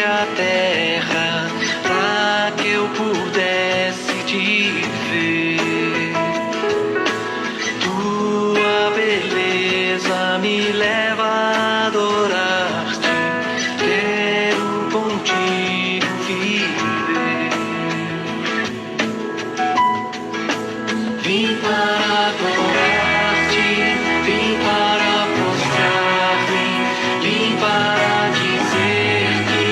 a terra para que eu pudesse te ver. Tua beleza me leva a adorar-te. Quero contigo viver. Vim para adorar-te, vim para prostrar-me, vim para dizer que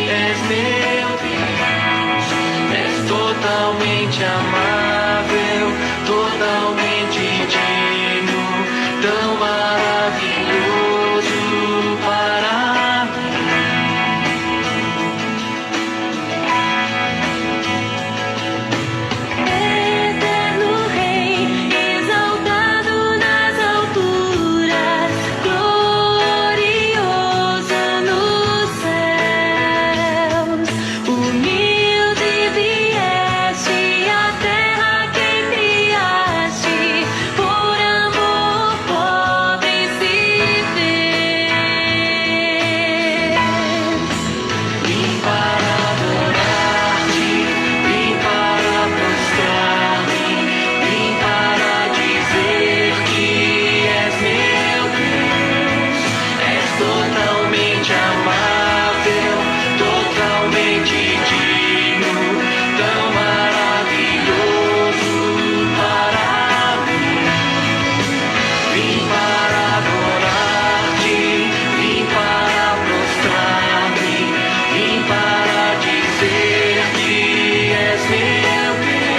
és meu Deus. És totalmente amável, totalmente digno, tão maravilhoso para mim. Eterno Rei, exaltado nas alturas, glorioso nos céus. Humilde vieste à terra que criaste, por amor pobre se fez. Vim para adorar-te, vim para prostrar-me, vim para dizer que és meu Deus. És totalmente amável, totalmente digno, tão maravilhoso para mim. Vim para adorar-te, vim para prostrar-me, vim para dizer que és meu Deus.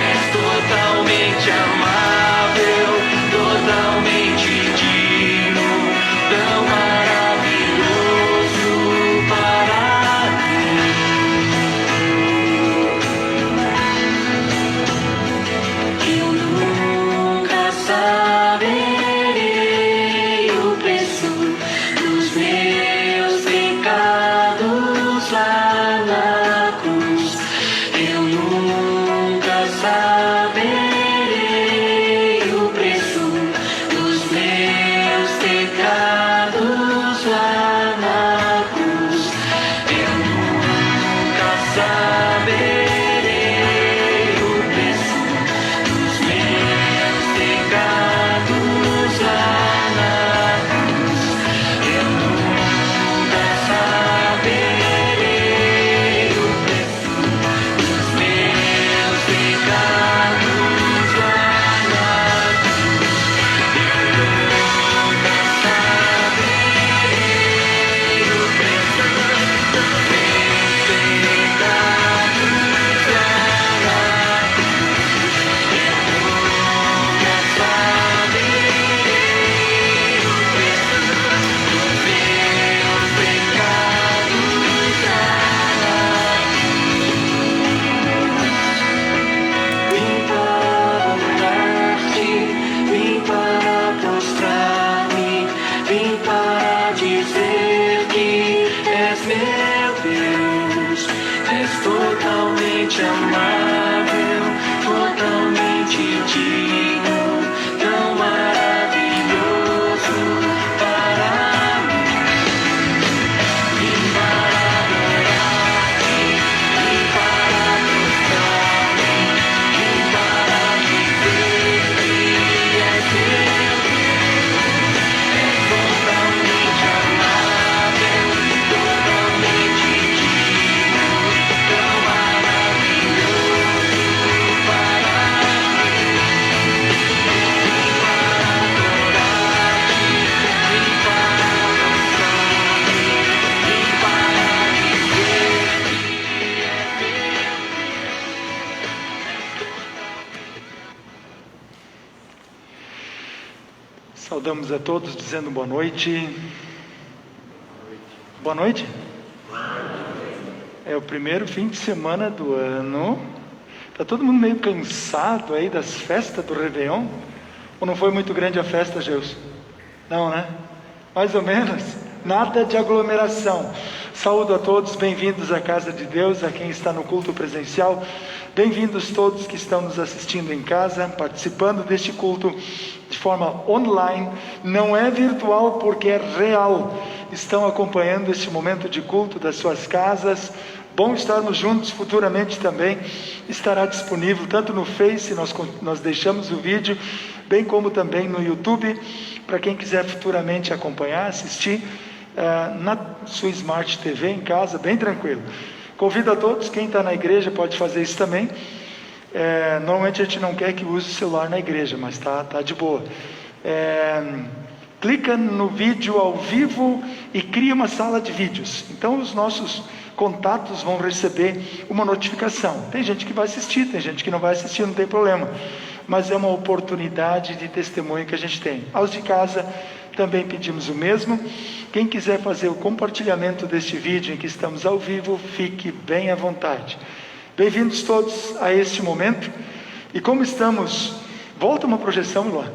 És totalmente amável, totalmente digno, tão maravilhoso para mim. Eu nunca saberei o preço dos meus pecados lá na cruz. Eu nunca saberei o preço dos meus pecados lá na cruz. Eu nunca saberei o preço dos meus pecados lá na cruz. Eu nunca saberei o preço dos meus pecados lá na cruz. Eu nunca saberei o preço dos meus pecados lá na cruz. Eu nunca saberei o preço dos meus pecados lá na cruz. Vim para adorar-te, vim para prostrar-me, vim para dizer que és meu Deus. És totalmente amável, totalmente digno, tão maravilhoso para mim. Vim para adorar-te, vim para prostrar-me, vim para dizer que és meu Deus. És totalmente amável, totalmente digno, tão maravilhoso para mim. Vim para adorar-te, vim para prostrar-me, vim para dizer que és meu. Saudamos a todos dizendo boa noite. Boa noite. É o primeiro fim de semana do ano. Tá todo mundo meio cansado aí das festas do Réveillon? Ou não foi muito grande a festa, Gilson? Não, né? Mais ou menos. Nada de aglomeração. Saúdo a todos, bem-vindos à casa de Deus, a quem está no culto presencial. Bem-vindos todos que estão nos assistindo em casa, participando deste culto de forma online, não é virtual porque é real, estão acompanhando este momento de culto das suas casas. Bom estarmos juntos. Futuramente também estará disponível tanto no Face, nós deixamos o vídeo, bem como também no YouTube, para quem quiser futuramente acompanhar, assistir na sua Smart TV em casa, bem tranquilo. Convido a todos, quem está na igreja pode fazer isso também. Normalmente a gente não quer que use o celular na igreja, mas tá de boa. Clica no vídeo ao vivo e cria uma sala de vídeos. Então os nossos contatos vão receber uma notificação. Tem gente que vai assistir, tem gente que não vai assistir, não tem problema. Mas é uma oportunidade de testemunho que a gente tem. Aos de casa também pedimos o mesmo. Quem quiser fazer o compartilhamento deste vídeo em que estamos ao vivo, fique bem à vontade. Bem-vindos todos a este momento. E como estamos... Volta uma projeção, Luan.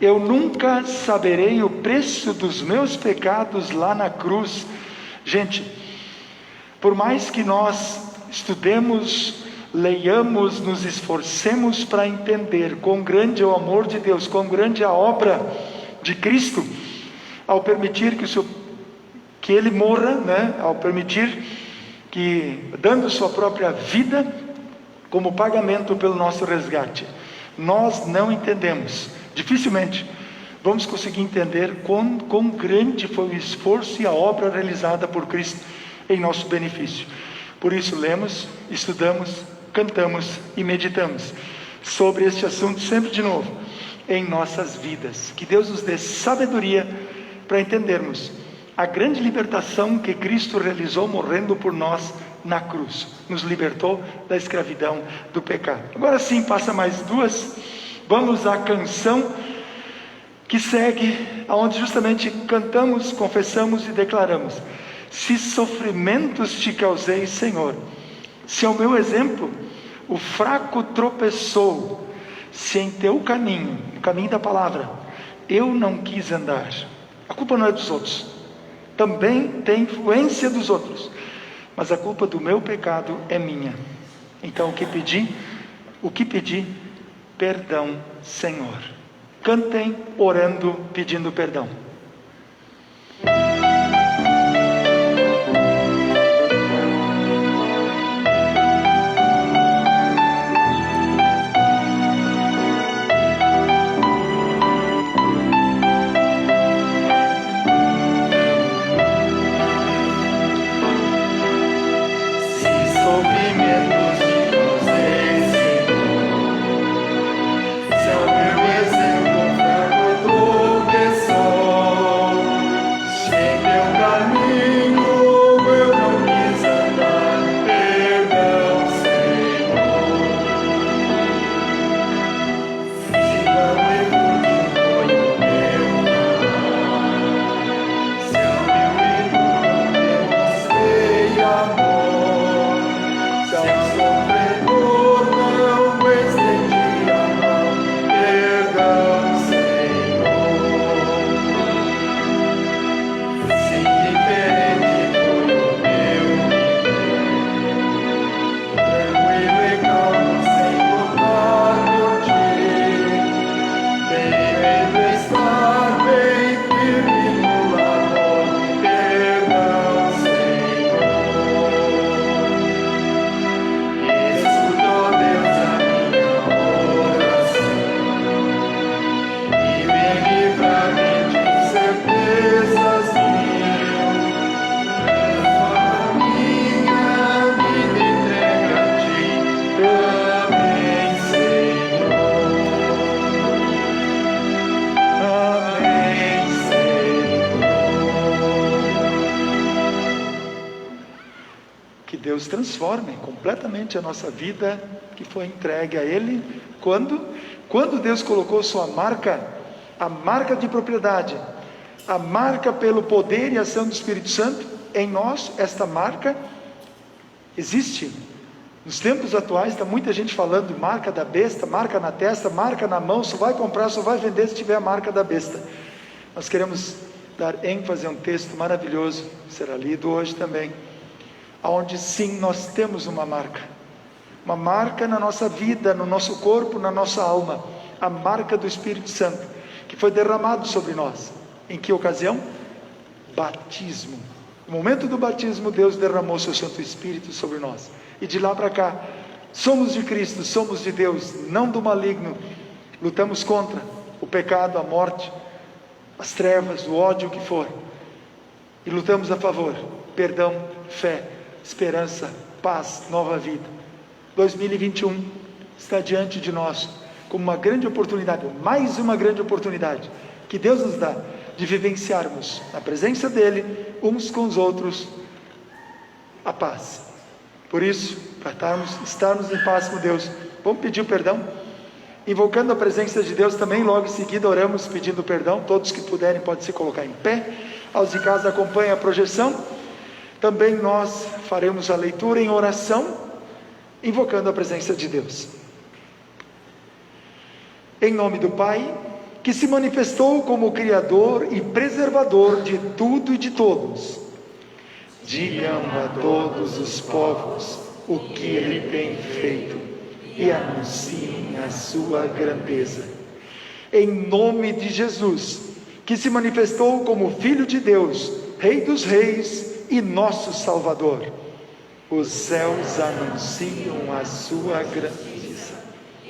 Eu nunca saberei o preço dos meus pecados lá na cruz. Gente, por mais que nós estudemos, leiamos, nos esforcemos para entender quão grande é o amor de Deus, quão grande é a obra de Cristo, ao permitir que Ele morra, né? Ao permitir que, dando sua própria vida como pagamento pelo nosso resgate, nós não entendemos, dificilmente vamos conseguir entender quão grande foi o esforço e a obra realizada por Cristo em nosso benefício. Por isso lemos, estudamos, cantamos e meditamos sobre este assunto sempre de novo em nossas vidas. Que Deus nos dê sabedoria para entendermos a grande libertação que Cristo realizou morrendo por nós na cruz. Nos libertou da escravidão do pecado. Agora sim, passa mais duas. Vamos à canção que segue, onde justamente cantamos, confessamos e declaramos: se sofrimentos te causei, Senhor, se ao meu exemplo o fraco tropeçou, se em teu caminho, o caminho da palavra, eu não quis andar, a culpa não é dos outros, também tem influência dos outros, mas a culpa do meu pecado é minha. Então o que pedi, perdão, Senhor. Cantem orando, pedindo perdão. Deus transforme completamente a nossa vida que foi entregue a Ele. Quando Deus colocou sua marca, a marca de propriedade, a marca pelo poder e ação do Espírito Santo em nós, esta marca existe. Nos tempos atuais está muita gente falando marca da besta, marca na testa, marca na mão, só vai comprar, só vai vender se tiver a marca da besta. Nós queremos dar ênfase a um texto maravilhoso, será lido hoje também, onde sim nós temos uma marca na nossa vida, no nosso corpo, na nossa alma, a marca do Espírito Santo, que foi derramado sobre nós. Em que ocasião? Batismo. No momento do batismo, Deus derramou seu Santo Espírito sobre nós. E de lá para cá, somos de Cristo, somos de Deus, não do maligno. Lutamos contra o pecado, a morte, as trevas, o ódio, o que for. E lutamos a favor. Perdão, fé, esperança, paz, nova vida. 2021 está diante de nós como uma grande oportunidade, mais uma grande oportunidade que Deus nos dá de vivenciarmos na presença dEle, uns com os outros, a paz. Por isso, para estarmos em paz com Deus, vamos pedir o perdão, invocando a presença de Deus também. Logo em seguida oramos pedindo perdão. Todos que puderem podem se colocar em pé. Aos de casa acompanhem a projeção. Também nós faremos a leitura em oração, invocando a presença de Deus. Em nome do Pai, que se manifestou como Criador e preservador de tudo e de todos, digam a todos os povos o que Ele tem feito e anunciem a sua grandeza. Em nome de Jesus, que se manifestou como Filho de Deus, Rei dos Reis e nosso Salvador, os céus anunciam a sua grandeza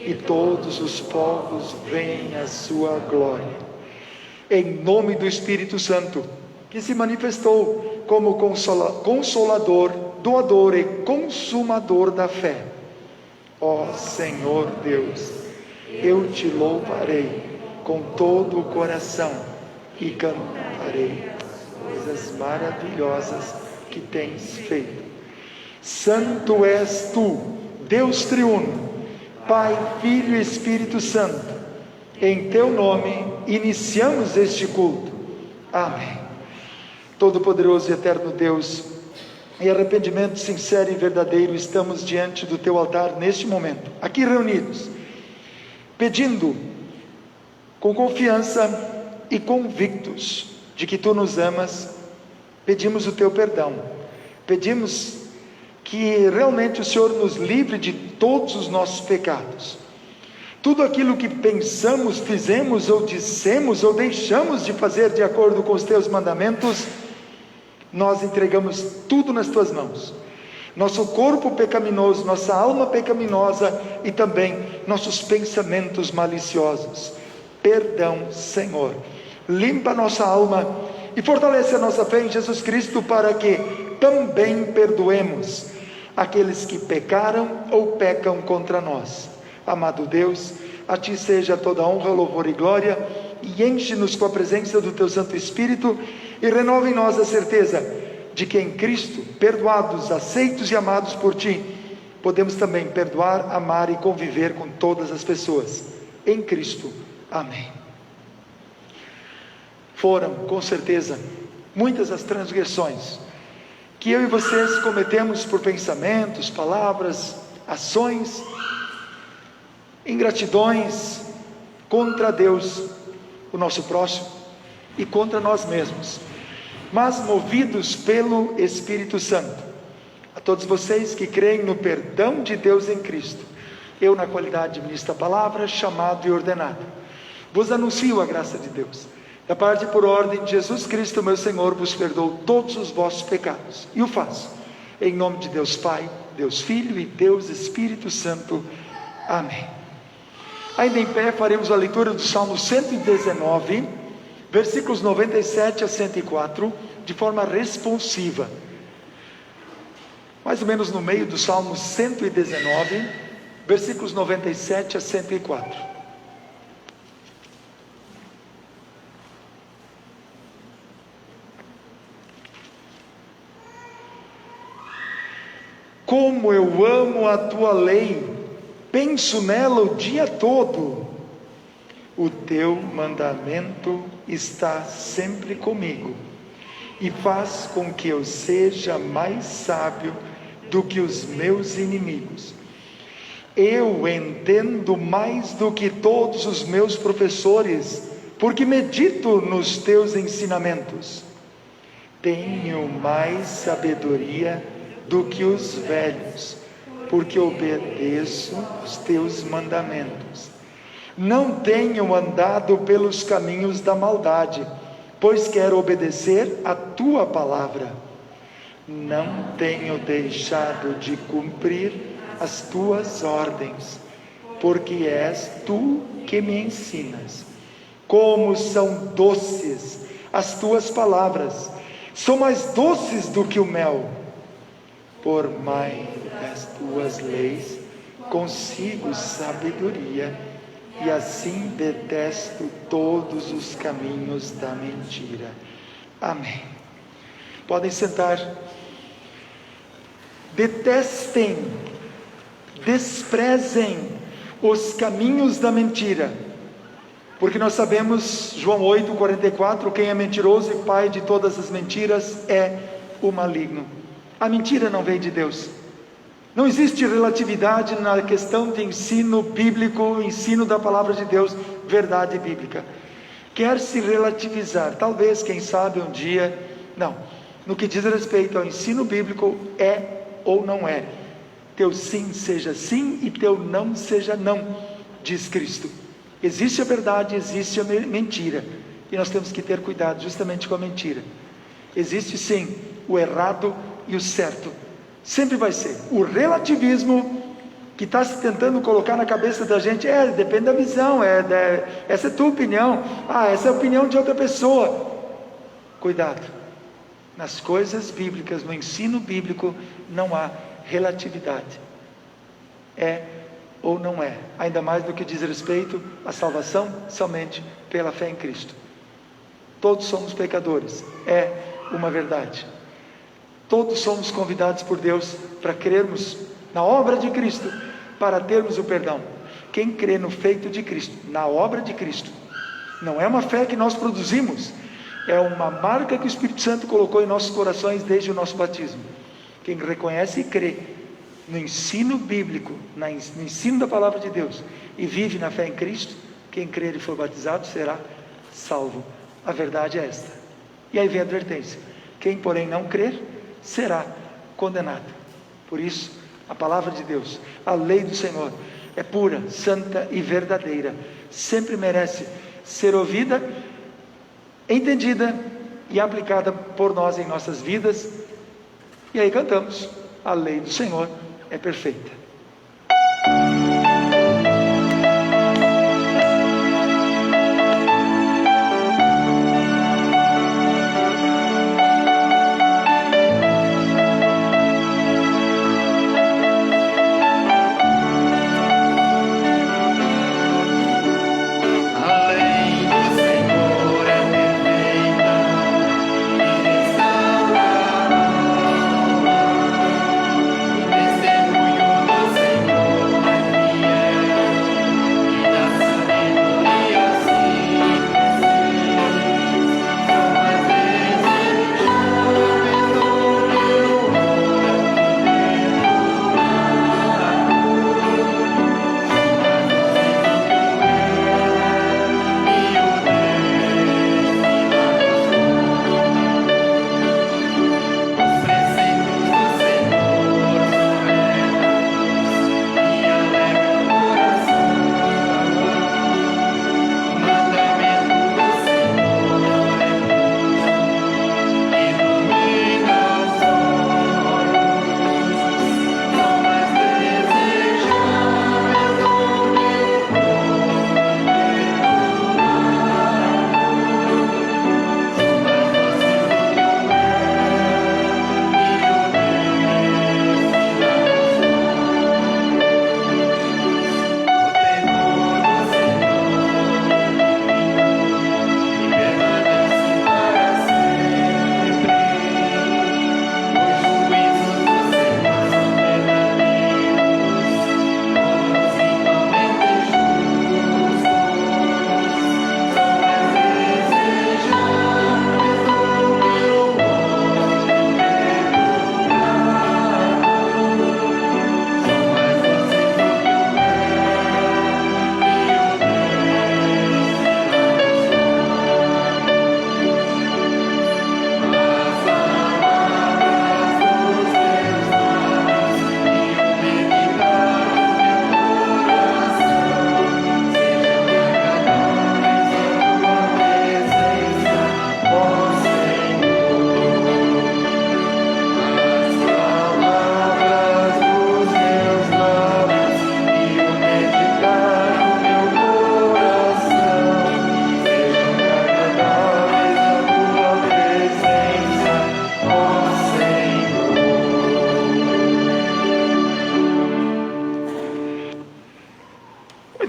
e todos os povos veem a sua glória. Em nome do Espírito Santo, que se manifestou como consolador, doador e consumador da fé, ó Senhor Deus, eu te louvarei com todo o coração e cantarei as coisas maravilhosas que tens feito. Santo és tu, Deus triuno, Pai, Filho e Espírito Santo. Em teu nome iniciamos este culto. Amém. Todo-Poderoso e eterno Deus, em arrependimento sincero e verdadeiro, estamos diante do teu altar neste momento, aqui reunidos, pedindo com confiança e convictos de que tu nos amas. Pedimos o teu perdão, pedimos que realmente o Senhor nos livre de todos os nossos pecados. Tudo aquilo que pensamos, fizemos ou dissemos ou deixamos de fazer de acordo com os teus mandamentos, nós entregamos tudo nas tuas mãos. Nosso corpo pecaminoso, nossa alma pecaminosa e também nossos pensamentos maliciosos. Perdão, Senhor. Limpa nossa alma e fortalece a nossa fé em Jesus Cristo, para que também perdoemos aqueles que pecaram ou pecam contra nós. Amado Deus, a Ti seja toda honra, louvor e glória, e enche-nos com a presença do Teu Santo Espírito, e renova em nós a certeza de que em Cristo, perdoados, aceitos e amados por Ti, podemos também perdoar, amar e conviver com todas as pessoas. Em Cristo. Amém. Foram, com certeza, muitas as transgressões que eu e vocês cometemos por pensamentos, palavras, ações, ingratidões contra Deus, o nosso próximo, e contra nós mesmos. Mas movidos pelo Espírito Santo, a todos vocês que creem no perdão de Deus em Cristo, eu, na qualidade de ministro da palavra, chamado e ordenado, vos anuncio a graça de Deus. Da parte e por ordem de Jesus Cristo, meu Senhor, vos perdoo todos os vossos pecados, e o faço em nome de Deus Pai, Deus Filho e Deus Espírito Santo. Amém. Ainda em pé, faremos a leitura do Salmo 119, versículos 97 a 104, de forma responsiva. Mais ou menos no meio do Salmo 119, versículos 97 a 104. Como eu amo a tua lei, penso nela o dia todo. O teu mandamento está sempre comigo e faz com que eu seja mais sábio do que os meus inimigos. Eu entendo mais do que todos os meus professores, porque medito nos teus ensinamentos. Tenho mais sabedoria do que os velhos, porque obedeço os teus mandamentos. Não tenho andado pelos caminhos da maldade, pois quero obedecer a tua palavra. Não tenho deixado de cumprir as tuas ordens, porque és tu que me ensinas. Como são doces as tuas palavras, são mais doces do que o mel. Por meio das tuas leis consigo sabedoria, e assim detesto todos os caminhos da mentira. Amém. Podem sentar. Detestem, desprezem os caminhos da mentira, porque nós sabemos, João 8,44, quem é mentiroso e pai de todas as mentiras é o maligno. A mentira não vem de Deus. Não existe relatividade na questão de ensino bíblico, ensino da palavra de Deus, verdade bíblica. Quer se relativizar, talvez, quem sabe um dia, não. No que diz respeito ao ensino bíblico, é ou não é. Teu sim seja sim e teu não seja não, diz Cristo. Existe a verdade, existe a mentira, e nós temos que ter cuidado justamente com a mentira. Existe sim o errado e o certo, sempre vai ser. O relativismo que está se tentando colocar na cabeça da gente, depende da visão, essa é a tua opinião, essa é a opinião de outra pessoa. Cuidado, nas coisas bíblicas, no ensino bíblico, não há relatividade, é ou não é, ainda mais do que diz respeito à salvação somente pela fé em Cristo. Todos somos pecadores, é uma verdade. Todos somos convidados por Deus para crermos na obra de Cristo, para termos o perdão. Quem crê no feito de Cristo, na obra de Cristo, não é uma fé que nós produzimos, é uma marca que o Espírito Santo colocou em nossos corações desde o nosso batismo. Quem reconhece e crê no ensino bíblico, no ensino da palavra de Deus, e vive na fé em Cristo, quem crer e for batizado será salvo. A verdade é esta. E aí vem a advertência: quem porém não crer será condenado. Por isso, a palavra de Deus, a lei do Senhor, é pura, santa e verdadeira, sempre merece ser ouvida, entendida e aplicada por nós em nossas vidas. E aí cantamos: a lei do Senhor é perfeita. Testemunho do Senhor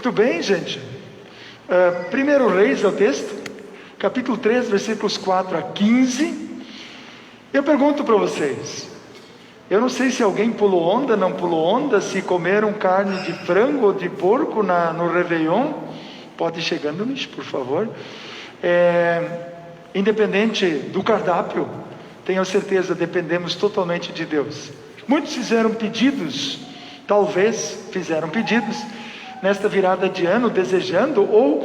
Muito bem, gente. 1 Reis é o texto, capítulo 3, versículos 4 a 15. Eu pergunto para vocês, eu não sei se alguém pulou onda, não pulou onda, se comeram carne de frango ou de porco no Réveillon. Pode ir chegando, Mish, por favor. Independente do cardápio, tenho certeza, dependemos totalmente de Deus. Muitos fizeram pedidos, talvez fizeram pedidos, nesta virada de ano, desejando, ou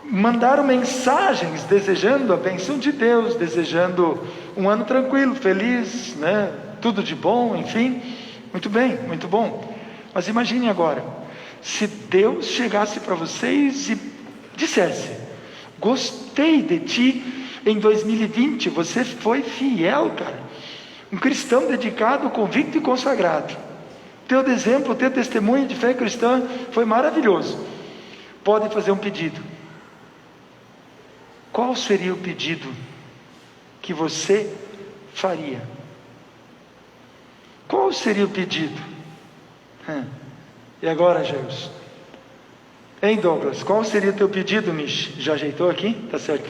mandaram mensagens, desejando a bênção de Deus, desejando um ano tranquilo, feliz, né? Tudo de bom, enfim. Muito bem, muito bom. Mas imagine agora, se Deus chegasse para vocês e dissesse: gostei de ti em 2020, você foi fiel, cara, um cristão dedicado, convicto e consagrado, teu exemplo, teu testemunho de fé cristã foi maravilhoso. Pode fazer um pedido. Qual seria o pedido que você faria? Qual seria o pedido? E agora, Jesus? Hein, Douglas? Qual seria o teu pedido, Mish? Já ajeitou aqui? Tá certo?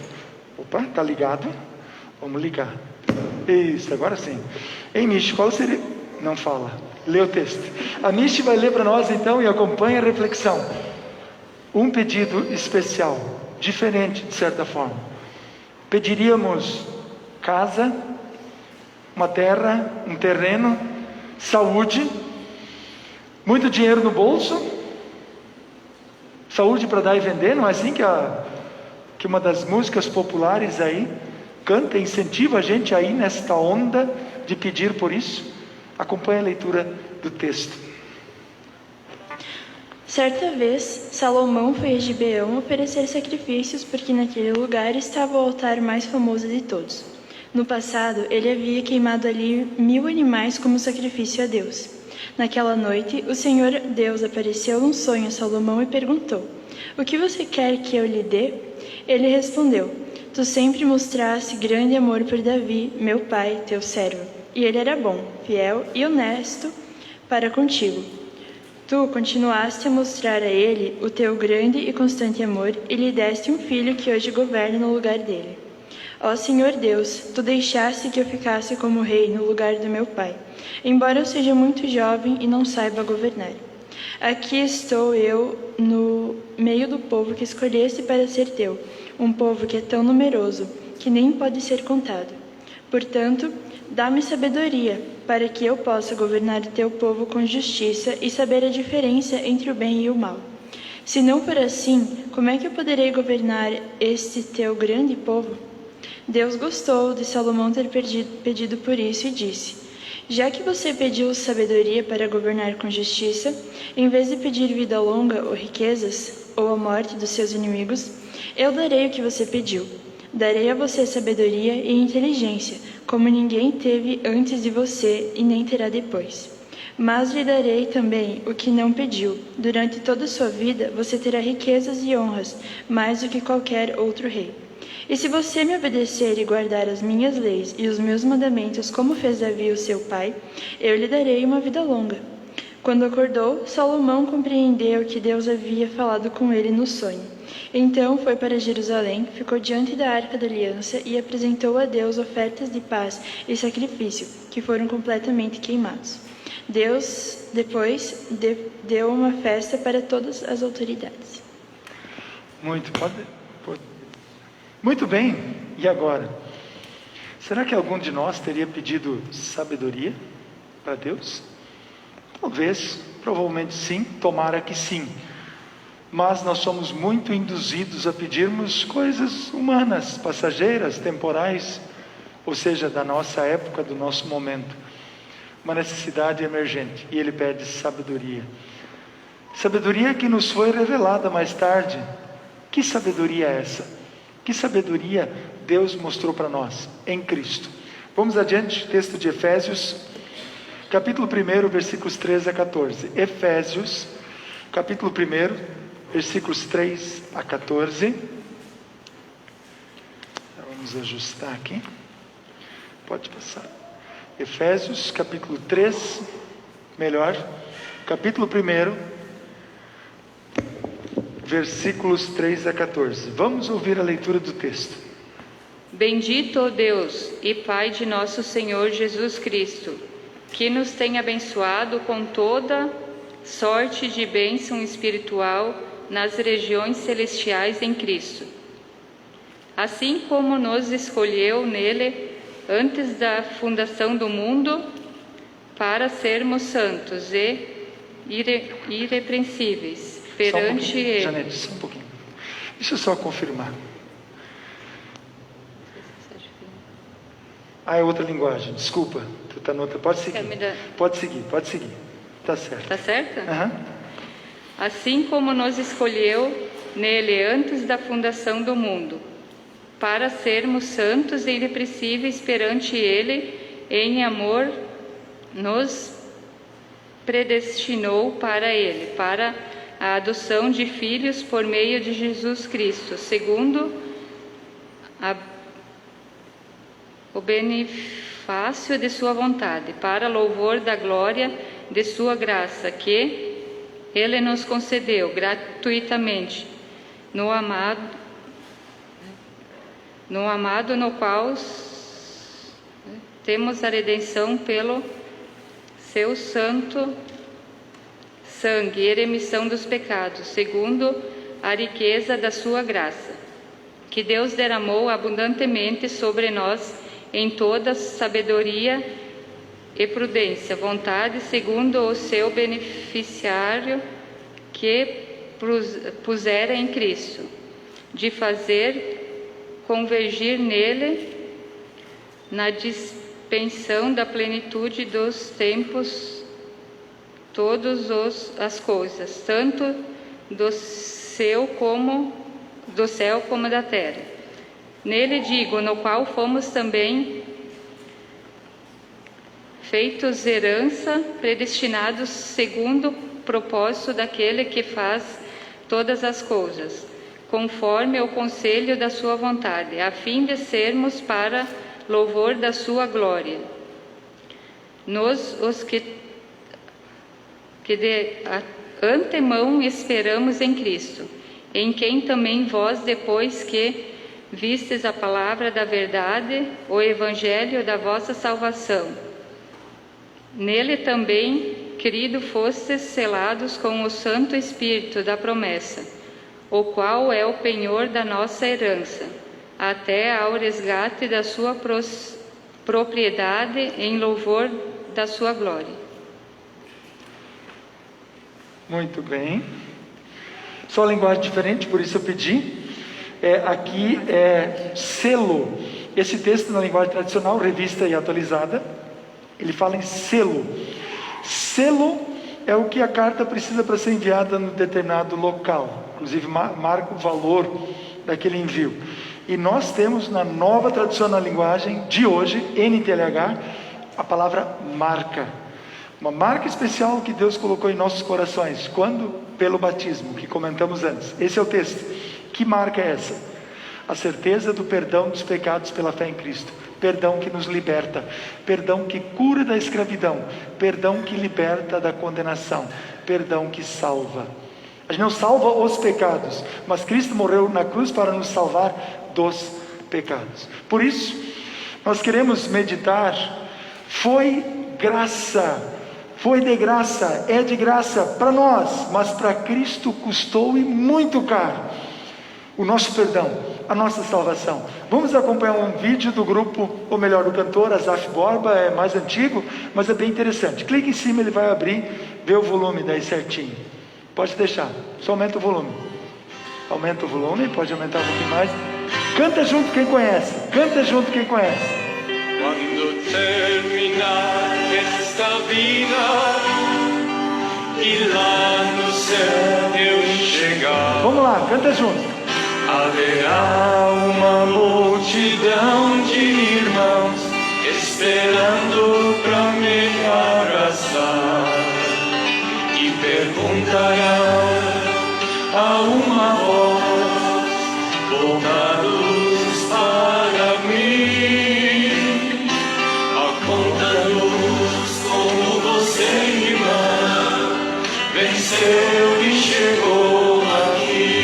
Opa, tá ligado? Vamos ligar. Isso, agora sim. Hein, Mish, qual seria... Não fala. Lê o texto. A Mish vai ler para nós então e acompanha a reflexão. Um pedido especial, diferente de certa forma. Pediríamos casa, uma terra, um terreno, saúde, muito dinheiro no bolso, saúde para dar e vender. Não é assim que uma das músicas populares aí canta, incentiva a gente aí nesta onda de pedir por isso? Acompanhe a leitura do texto. Certa vez, Salomão foi a Gibeão oferecer sacrifícios, porque naquele lugar estava o altar mais famoso de todos. No passado, ele havia queimado ali 1000 animais como sacrifício a Deus. Naquela noite, o Senhor Deus apareceu num sonho a Salomão e perguntou: "O que você quer que eu lhe dê?" Ele respondeu: "Tu sempre mostraste grande amor por Davi, meu pai, teu servo, e ele era bom, fiel e honesto para contigo. Tu continuaste a mostrar a ele o teu grande e constante amor e lhe deste um filho que hoje governa no lugar dele. Ó Senhor Deus, tu deixaste que eu ficasse como rei no lugar do meu pai, embora eu seja muito jovem e não saiba governar. Aqui estou eu no meio do povo que escolheste para ser teu, um povo que é tão numeroso que nem pode ser contado. Portanto, dá-me sabedoria, para que eu possa governar o teu povo com justiça e saber a diferença entre o bem e o mal. Se não for assim, como é que eu poderei governar este teu grande povo?" Deus gostou de Salomão ter pedido por isso e disse: "Já que você pediu sabedoria para governar com justiça, em vez de pedir vida longa ou riquezas, ou a morte dos seus inimigos, eu darei o que você pediu. Darei a você sabedoria e inteligência, como ninguém teve antes de você e nem terá depois. Mas lhe darei também o que não pediu. Durante toda a sua vida você terá riquezas e honras, mais do que qualquer outro rei. E se você me obedecer e guardar as minhas leis e os meus mandamentos, como fez Davi, o seu pai, eu lhe darei uma vida longa." Quando acordou, Salomão compreendeu que Deus havia falado com ele no sonho. Então foi para Jerusalém, ficou diante da Arca da Aliança e apresentou a Deus ofertas de paz e sacrifício, que foram completamente queimados. Deus, depois, deu uma festa para todas as autoridades. Muito bem, e agora? Será que algum de nós teria pedido sabedoria para Deus? Talvez, provavelmente sim, tomara que sim. Mas nós somos muito induzidos a pedirmos coisas humanas, passageiras, temporais, ou seja, da nossa época, do nosso momento. Uma necessidade emergente, e Ele pede sabedoria. Sabedoria que nos foi revelada mais tarde. Que sabedoria é essa? Que sabedoria Deus mostrou para nós em Cristo? Vamos adiante, texto de Efésios, capítulo 1, versículos 13 a 14. Efésios, capítulo 1, versículos 3 a 14. Vamos ajustar aqui. Pode passar. Efésios, capítulo 3, melhor, capítulo 1, versículos 3 a 14. Vamos ouvir a leitura do texto. Bendito o Deus e Pai de nosso Senhor Jesus Cristo, que nos tem abençoado com toda sorte de bênção espiritual nas regiões celestiais em Cristo. Assim como nos escolheu nele antes da fundação do mundo, para sermos santos e irrepreensíveis perante Ele. Janete, só um pouquinho. Deixa eu só confirmar. Ah, é outra linguagem, desculpa. Tu tá noutra. Pode seguir. Pode seguir. Tá certo. Tá certo? Uhum. Assim como nos escolheu nele antes da fundação do mundo, para sermos santos e irrepreensíveis perante Ele, em amor, nos predestinou para Ele, para a adoção de filhos por meio de Jesus Cristo, segundo o benefício de sua vontade, para louvor da glória de sua graça, que Ele nos concedeu gratuitamente no amado, no qual temos a redenção pelo seu santo sangue e remissão dos pecados, segundo a riqueza da sua graça, que Deus derramou abundantemente sobre nós em toda sabedoria e prudência, vontade, segundo o seu beneficiário que pusera em Cristo, de fazer convergir nele, na dispensação da plenitude dos tempos, todas as coisas, tanto do céu como da terra. Nele digo, no qual fomos também feitos herança, predestinados segundo o propósito daquele que faz todas as coisas, conforme o conselho da sua vontade, a fim de sermos para louvor da sua glória. Nós, os que de antemão esperamos em Cristo, em quem também vós, depois que vistes a palavra da verdade, o evangelho da vossa salvação, nele também, querido, fostes selados com o Santo Espírito da promessa, o qual é o penhor da nossa herança, até ao resgate da sua propriedade, em louvor da sua glória. Muito bem. Só linguagem diferente, por isso eu pedi. Aqui é selo. Esse texto na linguagem tradicional, revista e atualizada, ele fala em selo. Selo é o que a carta precisa para ser enviada no determinado local. Inclusive marca o valor daquele envio. E nós temos na nova tradução na linguagem de hoje, NTLH, a palavra marca. Uma marca especial que Deus colocou em nossos corações. Quando? Pelo batismo, que comentamos antes. Esse é o texto. Que marca é essa? A certeza do perdão dos pecados pela fé em Cristo. Perdão que nos liberta. Perdão que cura da escravidão. Perdão que liberta da condenação. Perdão que salva. A gente não salva os pecados, mas Cristo morreu na cruz para nos salvar dos pecados. Por isso, nós queremos meditar. Foi graça. Foi de graça, é de graça para nós, mas para Cristo custou e muito caro o nosso perdão, a nossa salvação. Vamos acompanhar um vídeo do grupo, ou melhor, do cantor Asaf Borba, é mais antigo, mas é bem interessante. Clique em cima, ele vai abrir, vê o volume daí certinho. Pode deixar, só aumenta o volume. Aumenta o volume, pode aumentar um pouquinho mais. Canta junto quem conhece, canta junto quem conhece. Quando terminar esta vida e lá no céu eu chegar, vamos lá, canta junto. Haverá uma multidão de irmãos esperando para me abraçar e perguntarão a uma voz: voltados para mim. Como você, irmã, venceu e chegou aqui.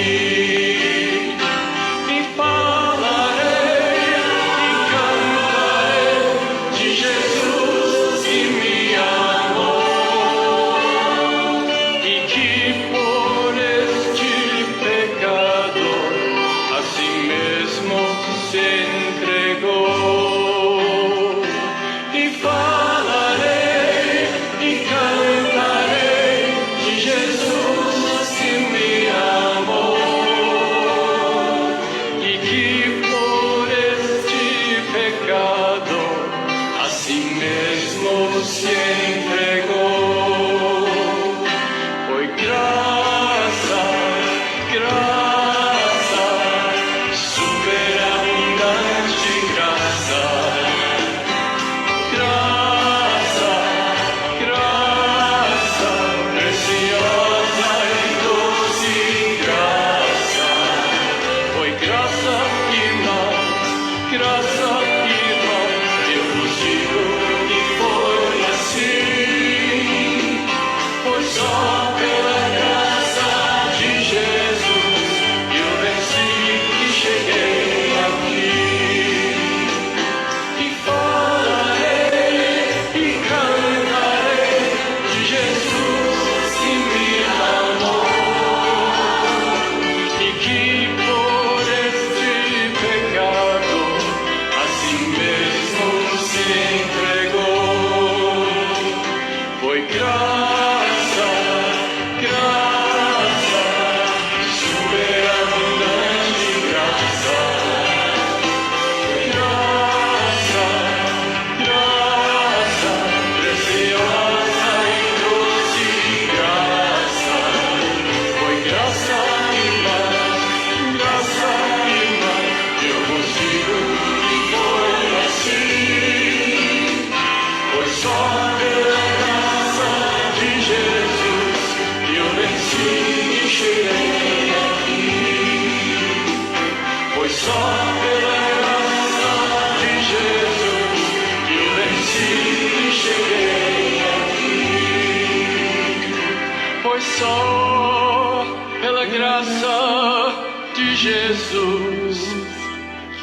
Foi só pela graça de Jesus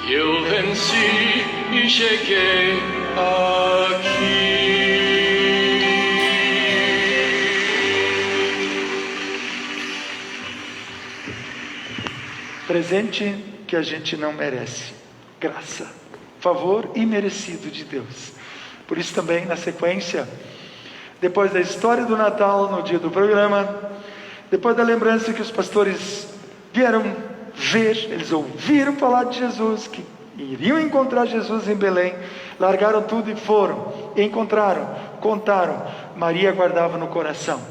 que eu venci e cheguei aqui. Presente que a gente não merece. Graça, favor imerecido de Deus. Por isso também, na sequência, depois da história do Natal, no dia do programa, depois da lembrança que os pastores vieram ver, eles ouviram falar de Jesus, que iriam encontrar Jesus em Belém, largaram tudo e foram, encontraram, contaram. Maria guardava no coração.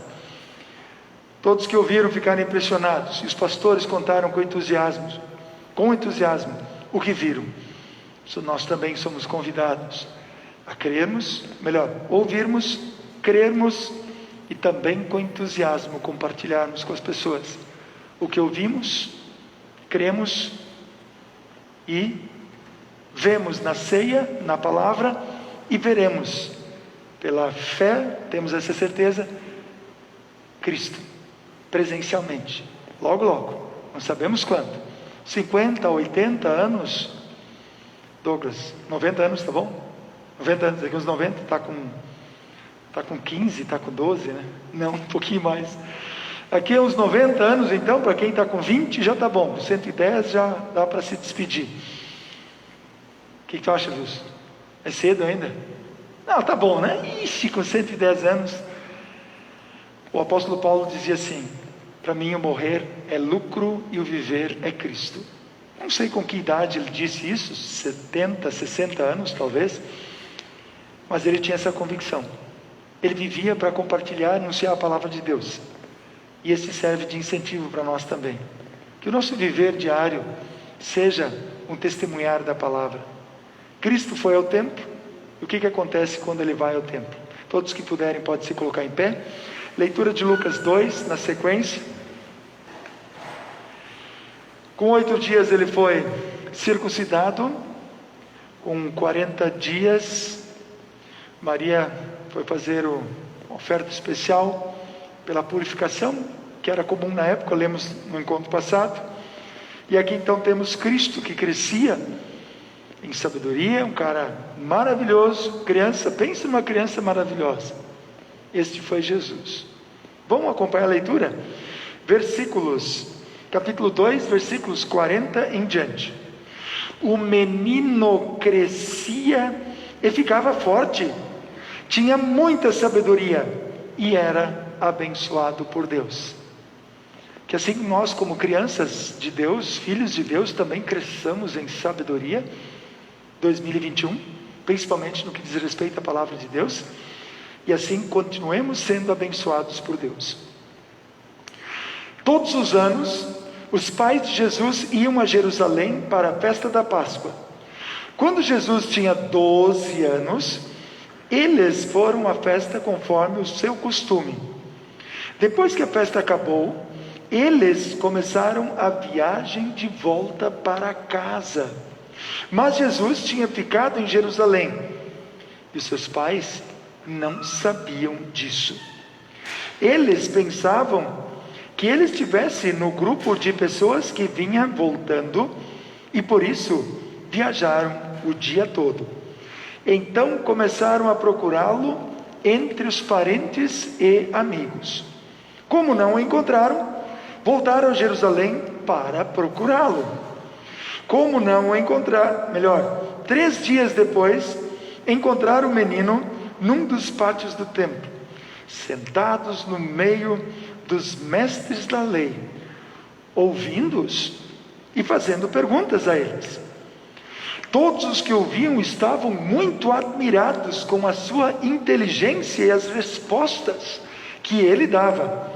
Todos que ouviram ficaram impressionados, e os pastores contaram com entusiasmo, o que viram. Nós também somos convidados a crermos, ouvirmos, crermos e também com entusiasmo compartilharmos com as pessoas o que ouvimos, cremos e vemos na ceia, na palavra, e veremos pela fé, temos essa certeza, Cristo, presencialmente, logo, não sabemos quando, 50, 80 anos, Douglas, 90 anos, tá bom? 90 anos, daqui uns 90, está com 15, está com 12, né? Não, um pouquinho mais. Aqui uns 90 anos, então, para quem está com 20, já está bom. 110 já dá para se despedir. O que tu acha, Wilson? É cedo ainda? Não, tá bom, né? Ixi, com 110 anos. O apóstolo Paulo dizia assim: para mim o morrer é lucro e o viver é Cristo. Não sei com que idade ele disse isso, 70, 60 anos talvez, mas ele tinha essa convicção. Ele vivia para compartilhar, anunciar a palavra de Deus. E esse serve de incentivo para nós também. Que o nosso viver diário seja um testemunhar da palavra. Cristo foi ao templo. E o que acontece quando ele vai ao templo? Todos que puderem podem se colocar em pé. Leitura de Lucas 2, na sequência. Com 8 dias ele foi circuncidado. Com 40 dias, Maria foi fazer uma oferta especial pela purificação, que era comum na época, lemos no encontro passado. E aqui então temos Cristo, que crescia em sabedoria, um cara maravilhoso, criança, pense numa criança maravilhosa. Este foi Jesus. Vamos acompanhar a leitura? Capítulo 2, versículos 40 em diante. O menino crescia e ficava forte, tinha muita sabedoria e era abençoado por Deus. Que assim nós, como crianças de Deus, filhos de Deus, também cresçamos em sabedoria 2021, principalmente no que diz respeito à palavra de Deus, e assim continuemos sendo abençoados por Deus. Todos os anos os pais de Jesus iam a Jerusalém para a festa da Páscoa. Quando Jesus tinha 12 anos, eles foram à festa conforme o seu costume. Depois que a festa acabou, eles começaram a viagem de volta para casa. Mas Jesus tinha ficado em Jerusalém e seus pais não sabiam disso. Eles pensavam que ele estivesse no grupo de pessoas que vinha voltando e por isso viajaram o dia todo. Então começaram a procurá-lo entre os parentes e amigos. Como não o encontraram, voltaram a Jerusalém para procurá-lo. Como não o encontrar, 3 dias depois, encontraram o menino num dos pátios do templo, sentados no meio dos mestres da lei, ouvindo-os e fazendo perguntas a eles. Todos os que ouviam estavam muito admirados com a sua inteligência e as respostas que ele dava.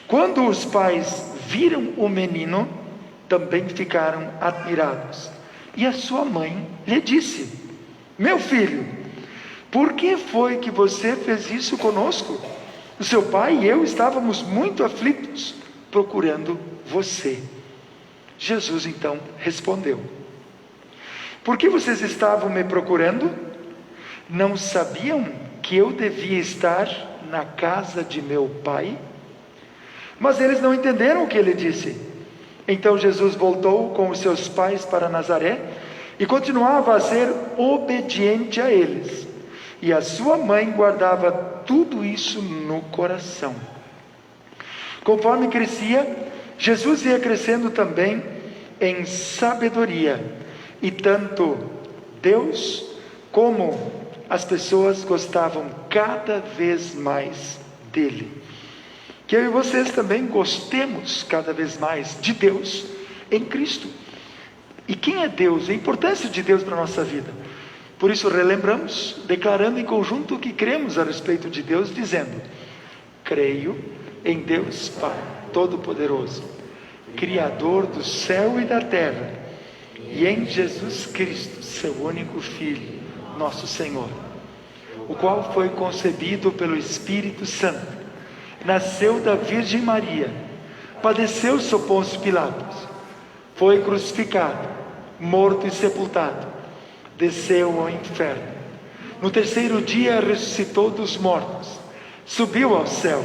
Quando os pais viram o menino, também ficaram admirados. E a sua mãe lhe disse: meu filho, por que foi que você fez isso conosco? O seu pai e eu estávamos muito aflitos, procurando você. Jesus então respondeu: por que vocês estavam me procurando? Não sabiam que eu devia estar na casa de meu pai? Mas eles não entenderam o que ele disse. Então Jesus voltou com os seus pais para Nazaré e continuava a ser obediente a eles. E a sua mãe guardava tudo isso no coração. Conforme crescia, Jesus ia crescendo também em sabedoria. E tanto Deus como as pessoas gostavam cada vez mais dele. Que eu e vocês também gostemos cada vez mais de Deus em Cristo. E quem é Deus? A importância de Deus para a nossa vida. Por isso relembramos, declarando em conjunto que cremos a respeito de Deus, dizendo: creio em Deus Pai Todo-Poderoso, Criador do céu e da terra, e em Jesus Cristo, seu único Filho, nosso Senhor, o qual foi concebido pelo Espírito Santo, nasceu da Virgem Maria, padeceu sob Pôncio Pilatos, foi crucificado, morto e sepultado, desceu ao inferno, no terceiro dia ressuscitou dos mortos, subiu ao céu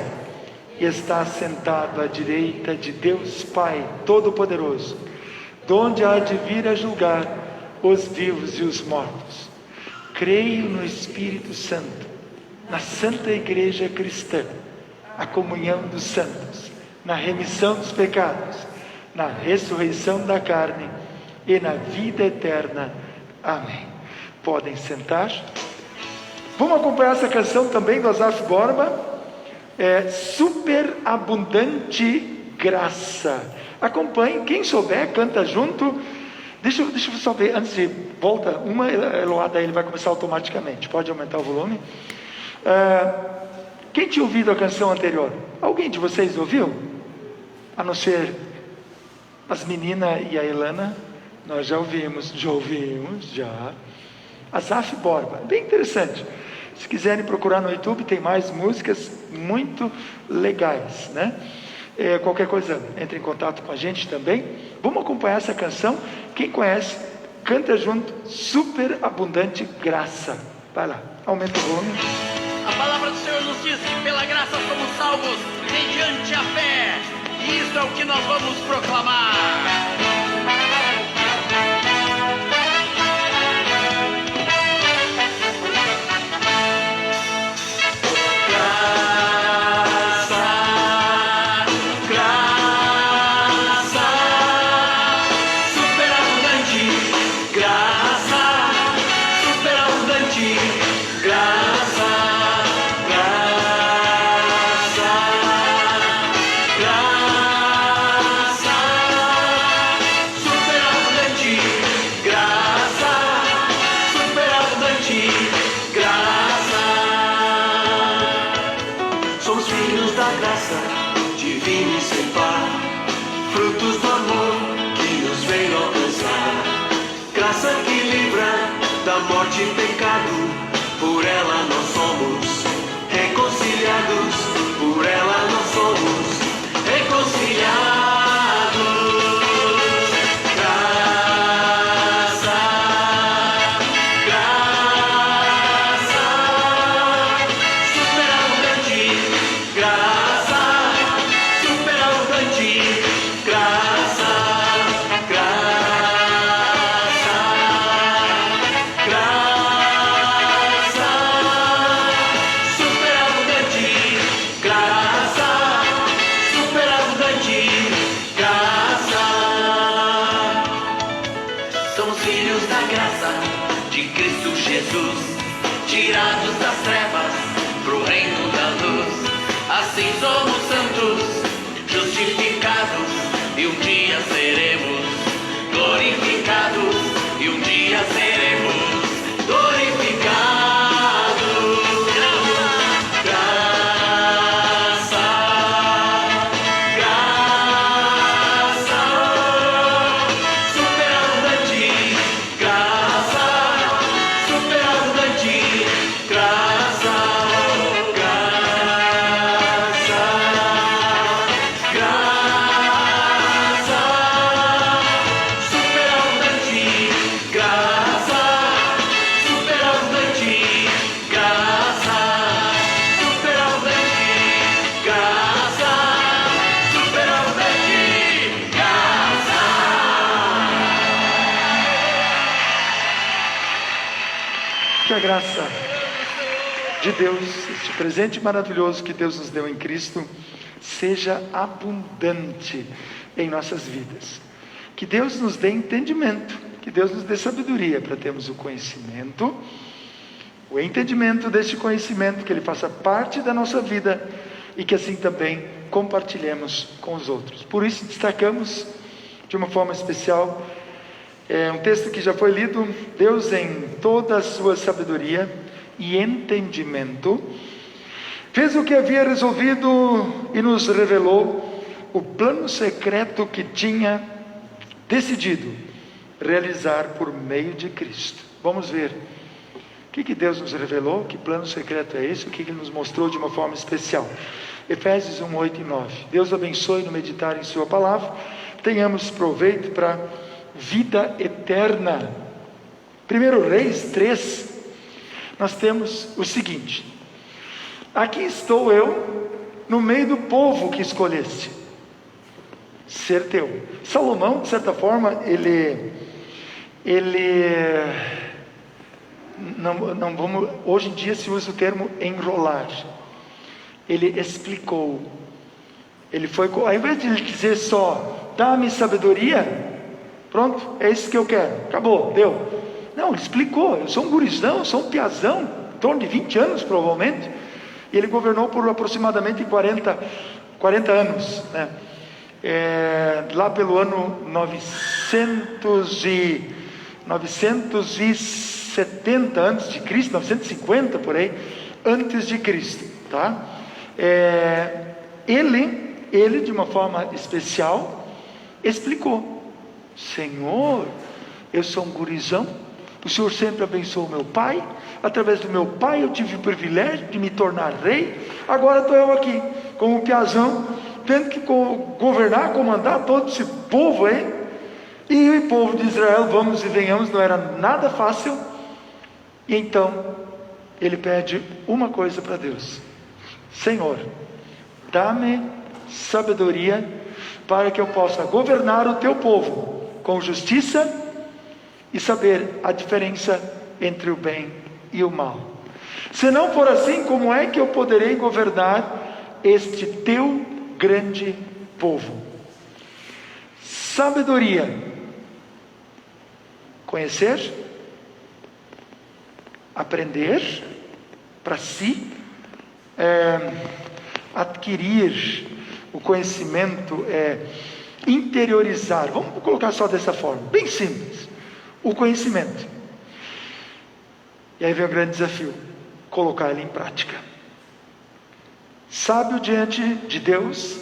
e está sentado à direita de Deus Pai Todo-Poderoso, donde há de vir a julgar os vivos e os mortos. Creio no Espírito Santo, na Santa Igreja Cristã, a comunhão dos santos, na remissão dos pecados, na ressurreição da carne e na vida eterna. Amém. Podem sentar. Vamos acompanhar essa canção também do Asaf Borba. Superabundante graça. Acompanhe, quem souber, canta junto. Deixa eu só ver, antes de volta, uma eloada ele vai começar automaticamente. Pode aumentar o volume. Quem tinha ouvido a canção anterior? Alguém de vocês ouviu? A não ser as meninas e a Elana. Nós já ouvimos. Asaf Borba, bem interessante. Se quiserem procurar no YouTube, tem mais músicas muito legais, né? Qualquer coisa, entre em contato com a gente também. Vamos acompanhar essa canção. Quem conhece, canta junto. Superabundante graça. Vai lá, aumenta o volume. A palavra do Senhor nos diz que pela graça somos salvos mediante a fé. E isso é o que nós vamos proclamar. Morte e pecado, por ela nós somos reconciliados, por ela nós somos reconciliados. Graça, graça, superabundante, graça, superabundante, graça, graça. Graça, a graça de Deus, este presente maravilhoso que Deus nos deu em Cristo, seja abundante em nossas vidas. Que Deus nos dê entendimento, que Deus nos dê sabedoria para termos o conhecimento, o entendimento deste conhecimento, que ele faça parte da nossa vida e que assim também compartilhemos com os outros. Por isso destacamos de uma forma especial um texto que já foi lido: Deus em toda a sua sabedoria e entendimento fez o que havia resolvido e nos revelou o plano secreto que tinha decidido realizar por meio de Cristo. Vamos ver o que Deus nos revelou, que plano secreto é esse, o que Ele nos mostrou de uma forma especial. Efésios 1, 8 e 9. Deus abençoe no meditar em sua palavra, tenhamos proveito para vida eterna. 1 Reis 3, nós temos o seguinte: aqui estou eu no meio do povo que escolheste ser teu. Salomão, de certa forma, ele não vamos, hoje em dia se usa o termo enrolar. Ele explicou, ele foi, ao invés de ele dizer só, dá-me sabedoria, pronto, é isso que eu quero, acabou, deu. Não, ele explicou: eu sou um gurizão, eu sou um piazão, em torno de 20 anos provavelmente, e ele governou por aproximadamente 40 anos, né? Lá pelo ano 970 antes de Cristo, 950 por aí, antes de Cristo, tá? Ele de uma forma especial explicou: Senhor, eu sou um gurizão, o Senhor sempre abençoou meu pai, através do meu pai eu tive o privilégio de me tornar rei, agora estou eu aqui como um piazão, tendo que governar, comandar todo esse povo aí. E o povo de Israel, vamos e venhamos, não era nada fácil. E então ele pede uma coisa para Deus: Senhor, dá-me sabedoria para que eu possa governar o teu povo com justiça e saber a diferença entre o bem e o mal. Se não for assim, como é que eu poderei governar este teu grande povo? Sabedoria: conhecer, aprender para si, adquirir o conhecimento, interiorizar. Vamos colocar só dessa forma, bem simples, o conhecimento. E aí vem o grande desafio: colocar ele em prática. Sábio diante de Deus,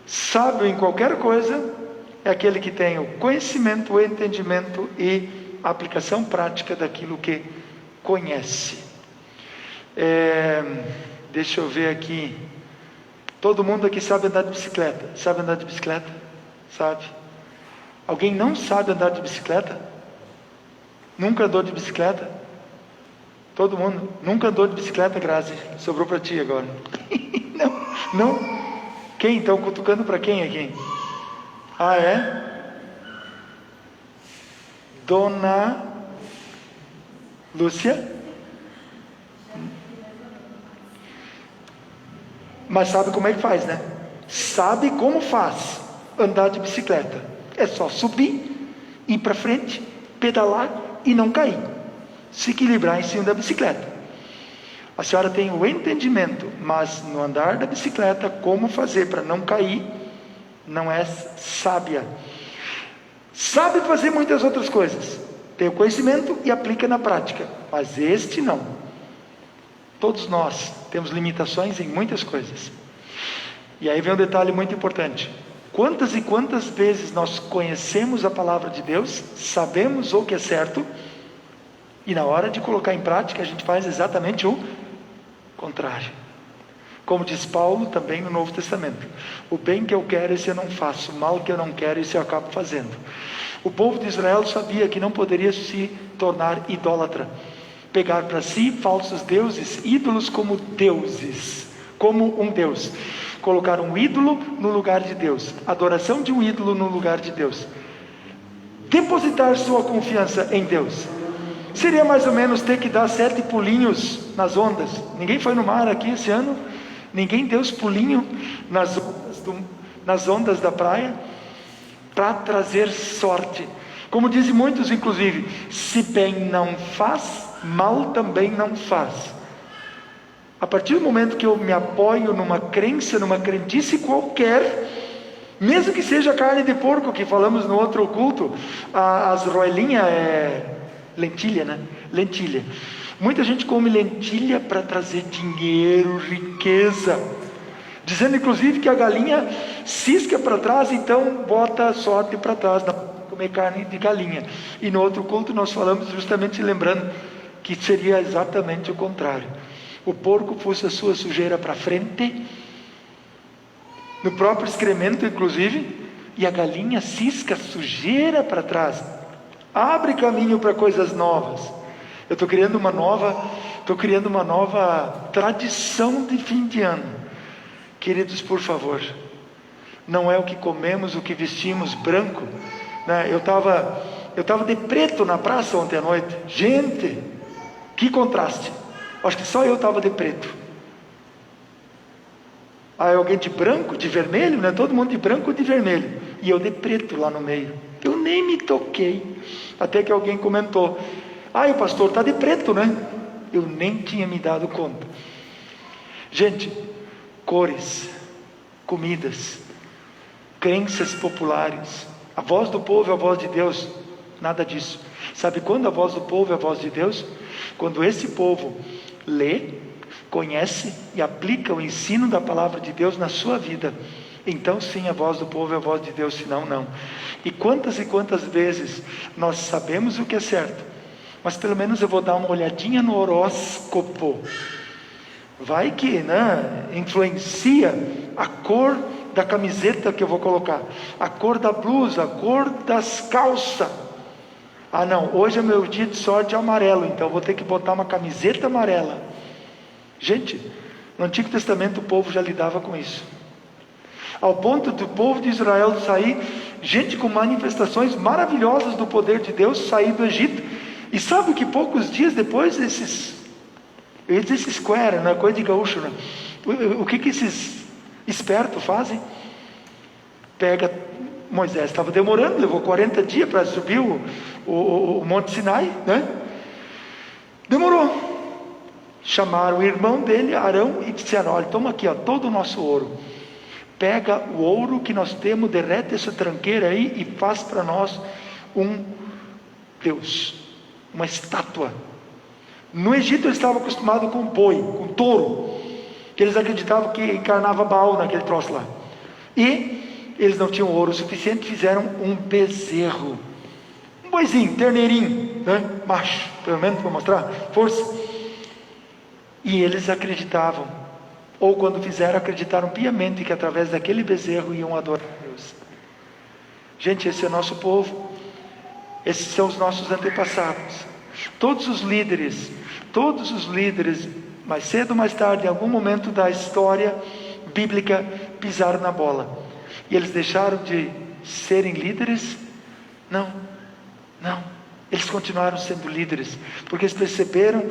sábio em qualquer coisa, é aquele que tem o conhecimento, o entendimento e a aplicação prática daquilo que conhece. Deixa eu ver aqui. Todo mundo aqui sabe andar de bicicleta? Sabe andar de bicicleta? Sabe? Alguém não sabe andar de bicicleta? Nunca andou de bicicleta? Todo mundo? Nunca andou de bicicleta, Grazi? Sobrou para ti agora. Não? Quem? Estão cutucando para quem aqui? Ah, é? Dona Lúcia? Mas sabe como é que faz, né? Sabe como faz andar de bicicleta. É só subir, ir para frente, pedalar e não cair. Se equilibrar em cima da bicicleta. A senhora tem o entendimento, mas no andar da bicicleta, como fazer para não cair, não é sábia. Sabe fazer muitas outras coisas, tem o conhecimento e aplica na prática, mas este não. Todos nós temos limitações em muitas coisas. E aí vem um detalhe muito importante: quantas e quantas vezes nós conhecemos a palavra de Deus, sabemos o que é certo, e na hora de colocar em prática a gente faz exatamente o contrário. Como diz Paulo também no Novo Testamento: o bem que eu quero, esse eu não faço, o mal que eu não quero, esse eu acabo fazendo. O povo de Israel sabia que não poderia se tornar idólatra, pegar para si falsos deuses, ídolos como deuses, como um Deus, colocar um ídolo no lugar de Deus, adoração de um ídolo no lugar de Deus, depositar sua confiança em Deus. Seria mais ou menos ter que dar 7 pulinhos nas ondas. Ninguém foi no mar aqui esse ano? Ninguém deu os pulinhos nas ondas da praia para trazer sorte. Como dizem muitos, inclusive, se bem não faz, mal também não faz. A partir do momento que eu me apoio numa crença, numa crendice qualquer, mesmo que seja carne de porco, que falamos no outro culto, as roelinhas é lentilha, né? Lentilha. Muita gente come lentilha para trazer dinheiro, riqueza, dizendo inclusive que a galinha cisca para trás, então bota sorte para trás, não comer carne de galinha. E no outro culto nós falamos justamente lembrando que seria exatamente o contrário. O porco puxa a sua sujeira para frente, no próprio excremento inclusive, e a galinha cisca a sujeira para trás, abre caminho para coisas novas. Eu estou criando uma nova tradição de fim de ano. Queridos, por favor, não é o que comemos, o que vestimos branco, né? Eu estava de preto na praça ontem à noite. Gente, que contraste. Acho que só eu estava de preto. Aí alguém de branco, de vermelho, né? Todo mundo de branco ou de vermelho. E eu de preto lá no meio. Eu nem me toquei. Até que alguém comentou: o pastor está de preto, né? Eu nem tinha me dado conta. Gente, cores, comidas, crenças populares, a voz do povo é a voz de Deus, nada disso. Sabe quando a voz do povo é a voz de Deus? Quando esse povo lê, conhece e aplica o ensino da palavra de Deus na sua vida. Então sim, a voz do povo é a voz de Deus, senão não. E quantas vezes nós sabemos o que é certo, mas pelo menos eu vou dar uma olhadinha no horóscopo. Vai que, né, influencia a cor da camiseta que eu vou colocar, a cor da blusa, a cor das calças. Não, hoje é meu dia de sorte amarelo, então eu vou ter que botar uma camiseta amarela. Gente, no Antigo Testamento o povo já lidava com isso, ao ponto do povo de Israel sair, gente com manifestações maravilhosas do poder de Deus, sair do Egito. E sabe que poucos dias depois esses square, né, coisa de gaúcho, né? O que esses espertos fazem? Pega, Moisés estava demorando, levou 40 dias para subir o Monte Sinai, né? Demorou. Chamaram o irmão dele, Arão, e disseram: olha, toma aqui, todo o nosso ouro. Pega o ouro que nós temos, derrete essa tranqueira aí e faz para nós um Deus, uma estátua. No Egito eles estavam acostumados com boi, com touro, que eles acreditavam que encarnava Baal naquele troço lá. E eles não tinham ouro suficiente, fizeram um bezerro, um boizinho, terneirinho, né? Macho, pelo menos para mostrar força. E eles acreditavam, ou quando fizeram, acreditaram piamente que através daquele bezerro iam adorar a Deus. Gente, esse é o nosso povo, esses são os nossos antepassados. Todos os líderes, mais cedo ou mais tarde, em algum momento da história bíblica, pisaram na bola. E eles deixaram de serem líderes? Não. Eles continuaram sendo líderes, porque eles perceberam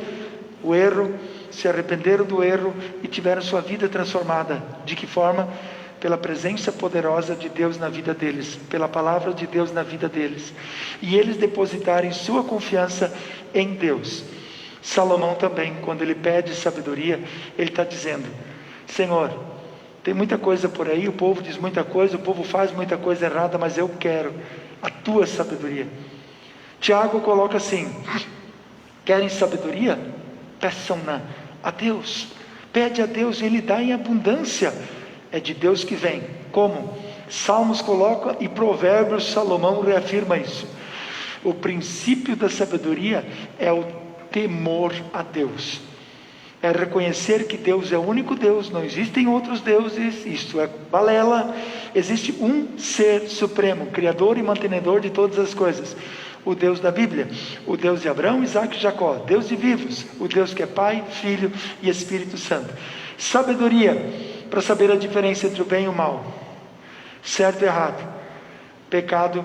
o erro, se arrependeram do erro e tiveram sua vida transformada. De que forma? Pela presença poderosa de Deus na vida deles, pela palavra de Deus na vida deles, e eles depositarem sua confiança em Deus. Salomão também, quando ele pede sabedoria, ele está dizendo: Senhor, tem muita coisa por aí, o povo diz muita coisa, o povo faz muita coisa errada, mas eu quero a tua sabedoria. Tiago coloca assim: querem sabedoria? Peçam a Deus. Pede a Deus e Ele dá em abundância. É de Deus que vem. Como? Salmos coloca e Provérbios, Salomão reafirma isso. O princípio da sabedoria é o temor a Deus. É reconhecer que Deus é o único Deus, não existem outros deuses, isto é balela. Existe um ser supremo, criador e mantenedor de todas as coisas. O Deus da Bíblia, o Deus de Abraão, Isaac e Jacó, Deus de vivos, o Deus que é Pai, Filho e Espírito Santo. Sabedoria para saber a diferença entre o bem e o mal, certo e errado, pecado,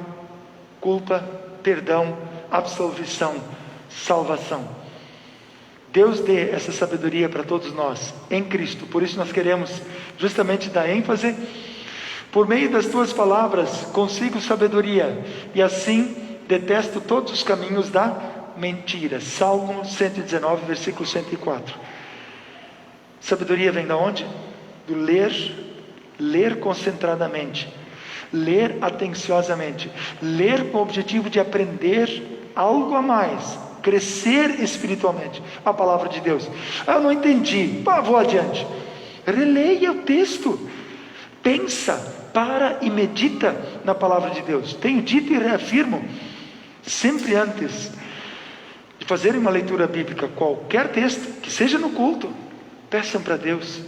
culpa, perdão, absolvição. salvação. Deus dê essa sabedoria para todos nós, em Cristo. Por isso nós queremos justamente dar ênfase. Por meio das tuas palavras consigo sabedoria, e assim detesto todos os caminhos da mentira. Salmo 119, versículo 104. Sabedoria vem da onde? Do ler concentradamente, ler atenciosamente, ler com o objetivo de aprender algo a mais, crescer espiritualmente. A palavra de Deus. Eu não entendi, vou adiante. Releia o texto, pensa, para e medita na palavra de Deus. Tenho dito e reafirmo, sempre antes de fazerem uma leitura bíblica, qualquer texto, que seja no culto, peçam para Deus: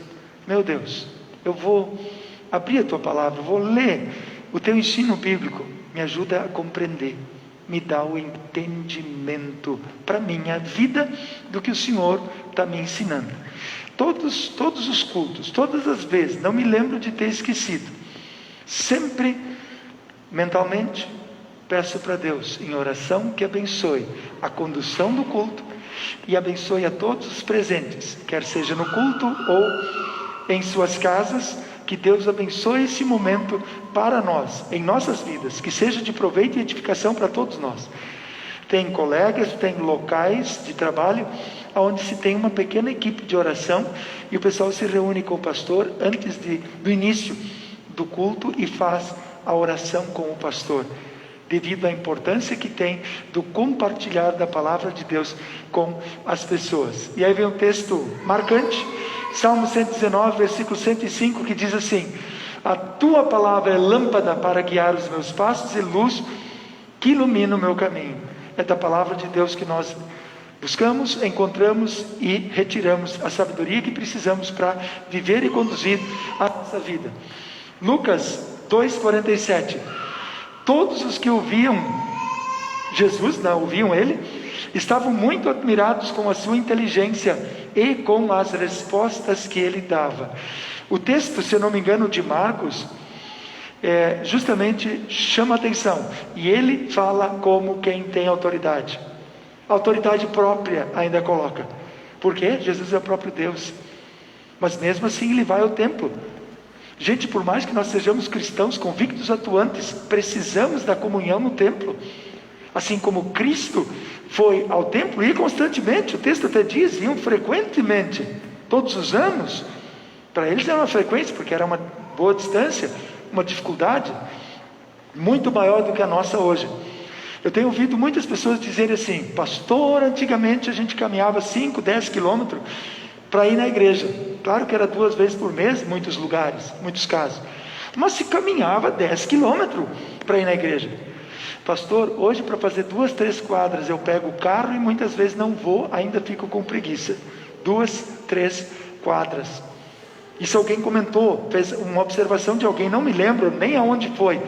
meu Deus, eu vou abrir a tua palavra, vou ler o teu ensino bíblico, me ajuda a compreender, me dá o entendimento para a minha vida do que o Senhor está me ensinando. Todos os cultos, todas as vezes, não me lembro de ter esquecido, sempre mentalmente peço para Deus em oração que abençoe a condução do culto e abençoe a todos os presentes, quer seja no culto ou em suas casas. Que Deus abençoe esse momento para nós, em nossas vidas, que seja de proveito e edificação para todos nós. Tem colegas, tem locais de trabalho onde se tem uma pequena equipe de oração e o pessoal se reúne com o pastor antes do início do culto e faz a oração com o pastor, devido à importância que tem do compartilhar da palavra de Deus com as pessoas. E aí vem um texto marcante, Salmo 119, versículo 105, que diz assim: a tua palavra é lâmpada para guiar os meus passos e luz que ilumina o meu caminho. É da palavra de Deus que nós buscamos, encontramos e retiramos a sabedoria que precisamos para viver e conduzir a nossa vida. Lucas 2,47. Todos os que ouviam Jesus, ouviam ele, estavam muito admirados com a sua inteligência e com as respostas que ele dava. O texto, se eu não me engano, de Marcos, justamente chama a atenção, e ele fala como quem tem autoridade própria, ainda coloca, porque Jesus é o próprio Deus, mas mesmo assim ele vai ao templo. Gente, por mais que nós sejamos cristãos convictos atuantes, precisamos da comunhão no templo, assim como Cristo foi ao templo e constantemente, o texto até diz, iam frequentemente, todos os anos. Para eles era uma frequência, porque era uma boa distância, uma dificuldade muito maior do que a nossa hoje. Eu tenho ouvido muitas pessoas dizerem assim: pastor, antigamente a gente caminhava 5, 10 quilômetros para ir na igreja. Claro que era 2 vezes por mês, em muitos lugares, muitos casos, mas se caminhava 10 quilômetros para ir na igreja. Pastor, hoje para fazer 2, 3 quadras eu pego o carro e muitas vezes não vou, ainda fico com preguiça. 2, 3 quadras. Isso alguém comentou, fez uma observação de alguém, não me lembro nem aonde foi,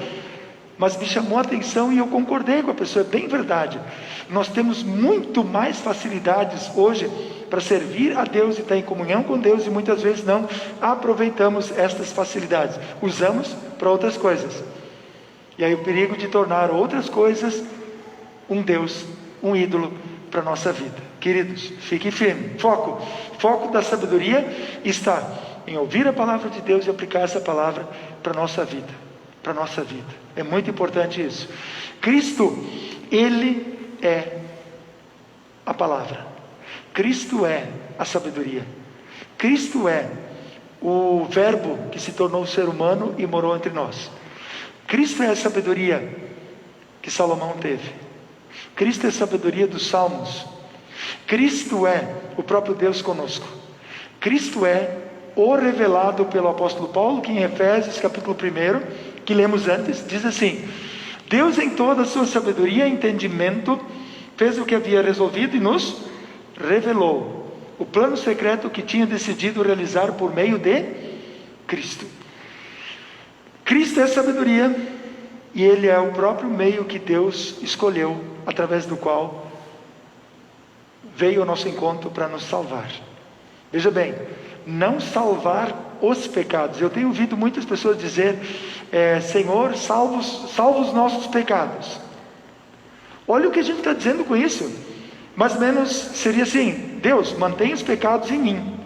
mas me chamou a atenção e eu concordei com a pessoa. É bem verdade, nós temos muito mais facilidades hoje para servir a Deus e estar em comunhão com Deus, e muitas vezes não aproveitamos estas facilidades, usamos para outras coisas, e aí o perigo de tornar outras coisas um Deus, um ídolo para a nossa vida. Queridos, fique firme, foco da sabedoria está em ouvir a palavra de Deus e aplicar essa palavra para a nossa vida, é muito importante isso. Cristo, Ele é a palavra, Cristo é a sabedoria, Cristo é o verbo que se tornou ser humano e morou entre nós. Cristo é a sabedoria que Salomão teve, Cristo é a sabedoria dos salmos, Cristo é o próprio Deus conosco, Cristo é o revelado pelo apóstolo Paulo, que em Efésios capítulo 1, que lemos antes, diz assim: Deus em toda a sua sabedoria e entendimento fez o que havia resolvido e nos revelou o plano secreto que tinha decidido realizar por meio de Cristo. Cristo é a sabedoria e Ele é o próprio meio que Deus escolheu, através do qual veio ao nosso encontro para nos salvar. Veja bem, não salvar os pecados. Eu tenho ouvido muitas pessoas dizer: Senhor, salva os nossos pecados. Olha o que a gente está dizendo com isso. Mais ou menos seria assim: Deus, mantém os pecados em mim,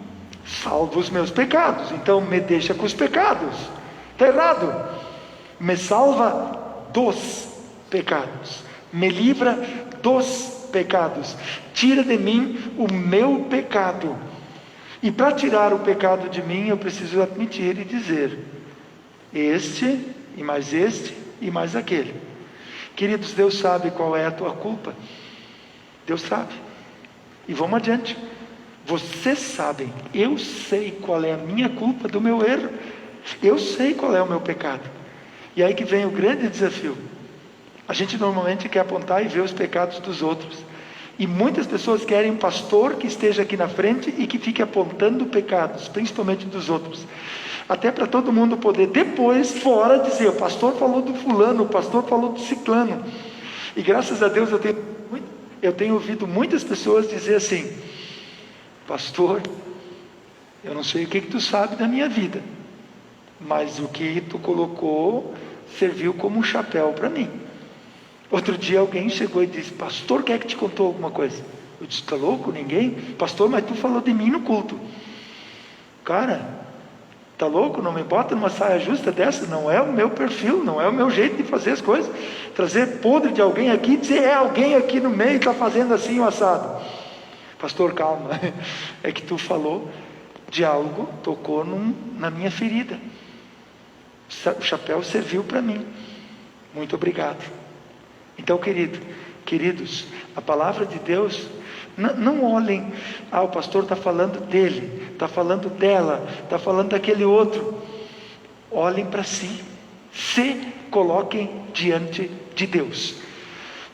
salva os meus pecados, então me deixa com os pecados. Está errado. Me salva dos pecados, me livra dos pecados, tira de mim o meu pecado. E para tirar o pecado de mim, eu preciso admitir e dizer: este, e mais aquele. Queridos, Deus sabe qual é a tua culpa. Deus sabe. E vamos adiante. Vocês sabem, eu sei qual é a minha culpa do meu erro. Eu sei qual é o meu pecado. E aí que vem o grande desafio. A gente normalmente quer apontar e ver os pecados dos outros. E muitas pessoas querem um pastor que esteja aqui na frente e que fique apontando pecados, principalmente dos outros. Até para todo mundo poder depois, fora, dizer: o pastor falou do fulano, o pastor falou do ciclano. E graças a Deus eu tenho ouvido muitas pessoas dizer assim: pastor, eu não sei o que tu sabe da minha vida, mas o que tu colocou serviu como um chapéu para mim. Outro dia alguém chegou e disse: pastor, quem é que te contou alguma coisa? Eu disse: tá louco? Ninguém? Pastor, mas tu falou de mim no culto. Cara, tá louco? Não me bota numa saia justa dessa. Não é o meu perfil, não é o meu jeito de fazer as coisas. Trazer podre de alguém aqui e dizer: é alguém aqui no meio que está fazendo assim o assado. Pastor, calma. É que tu falou de algo, tocou na minha ferida. O chapéu serviu para mim. Muito obrigado. Então, queridos, a palavra de Deus, não olhem: ah, o pastor está falando dele, está falando dela, está falando daquele outro. Olhem para si, se coloquem diante de Deus.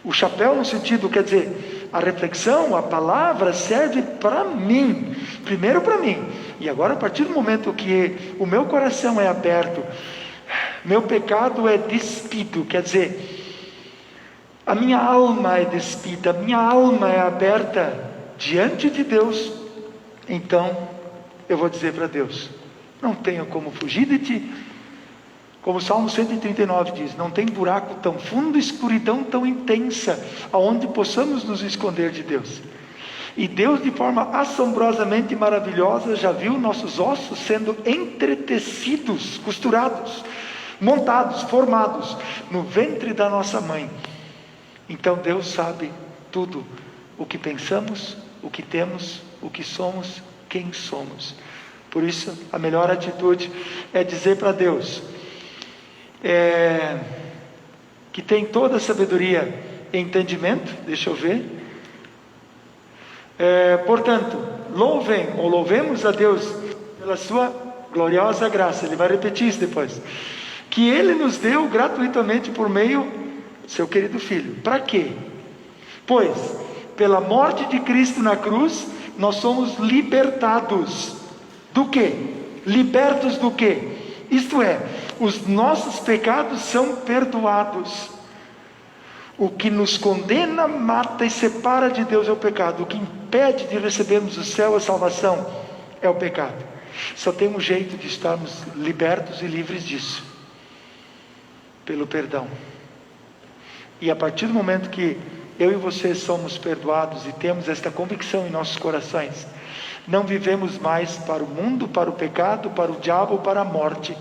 O chapéu no sentido, quer dizer, a reflexão, a palavra serve para mim, primeiro para mim, e agora a partir do momento que o meu coração é aberto, meu pecado é despido, quer dizer, a minha alma é despida, a minha alma é aberta diante de Deus. Então eu vou dizer para Deus: não tenho como fugir de ti. Como o Salmo 139 diz: não tem buraco tão fundo, escuridão tão intensa, aonde possamos nos esconder de Deus. E Deus, de forma assombrosamente maravilhosa, já viu nossos ossos sendo entretecidos, costurados, montados, formados no ventre da nossa mãe. Então Deus sabe tudo, o que pensamos, o que temos, o que somos, quem somos. Por isso, a melhor atitude é dizer para Deus que tem toda a sabedoria e entendimento. Deixa eu ver. Portanto, louvemos a Deus pela sua gloriosa graça. Ele vai repetir isso depois. Que Ele nos deu gratuitamente por meio seu querido Filho. Para quê? Pois, pela morte de Cristo na cruz, nós somos libertados. Do quê? Libertos do quê? Isto é, os nossos pecados são perdoados. O que nos condena, mata e separa de Deus é o pecado. O que impede de recebermos o céu, a salvação, é o pecado. Só tem um jeito de estarmos libertos e livres disso: pelo perdão. E a partir do momento que eu e você somos perdoados e temos esta convicção em nossos corações, não vivemos mais para o mundo, para o pecado, para o diabo, para a morte.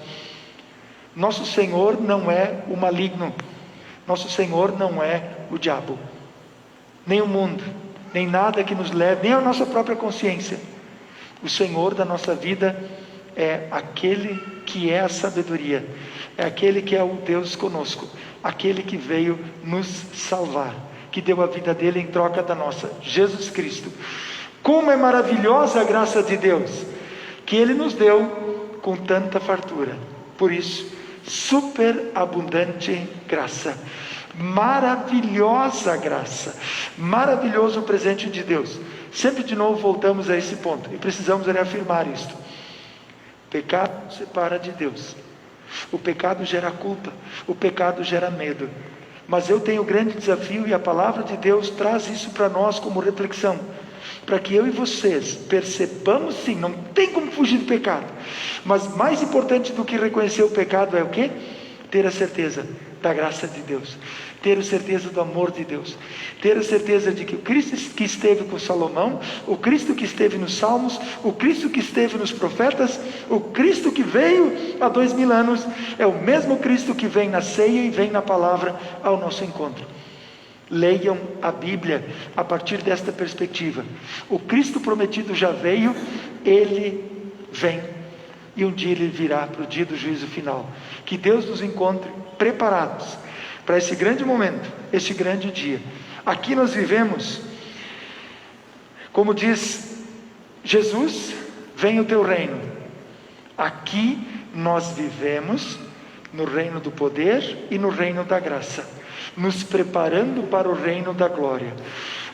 Nosso Senhor não é o maligno, nosso Senhor não é o diabo, nem o mundo, nem nada que nos leve, nem a nossa própria consciência. O Senhor da nossa vida é aquele que é a sabedoria, é aquele que é o Deus conosco, aquele que veio nos salvar, que deu a vida dele em troca da nossa, Jesus Cristo. Como é maravilhosa a graça de Deus, que Ele nos deu com tanta fartura. Por isso, superabundante graça, maravilhosa graça, maravilhoso presente de Deus. Sempre de novo voltamos a esse ponto, e precisamos reafirmar isto: o pecado nos separa de Deus. O pecado gera culpa, o pecado gera medo. Mas eu tenho um grande desafio, e a palavra de Deus traz isso para nós como reflexão, para que eu e vocês percebamos, sim, não tem como fugir do pecado, mas mais importante do que reconhecer o pecado é o quê? ter a certeza da graça de Deus, ter a certeza do amor de Deus, ter a certeza de que o Cristo que esteve com Salomão, o Cristo que esteve nos Salmos, o Cristo que esteve nos profetas, o Cristo que veio há 2000 anos, é o mesmo Cristo que vem na ceia e vem na palavra ao nosso encontro. Leiam a Bíblia a partir desta perspectiva. O Cristo prometido já veio, Ele vem, e um dia Ele virá para o dia do juízo final. Que Deus nos encontre preparados para esse grande momento, esse grande dia. Aqui nós vivemos, como diz Jesus, vem o teu reino. Aqui nós vivemos no reino do poder e no reino da graça, nos preparando para o reino da glória.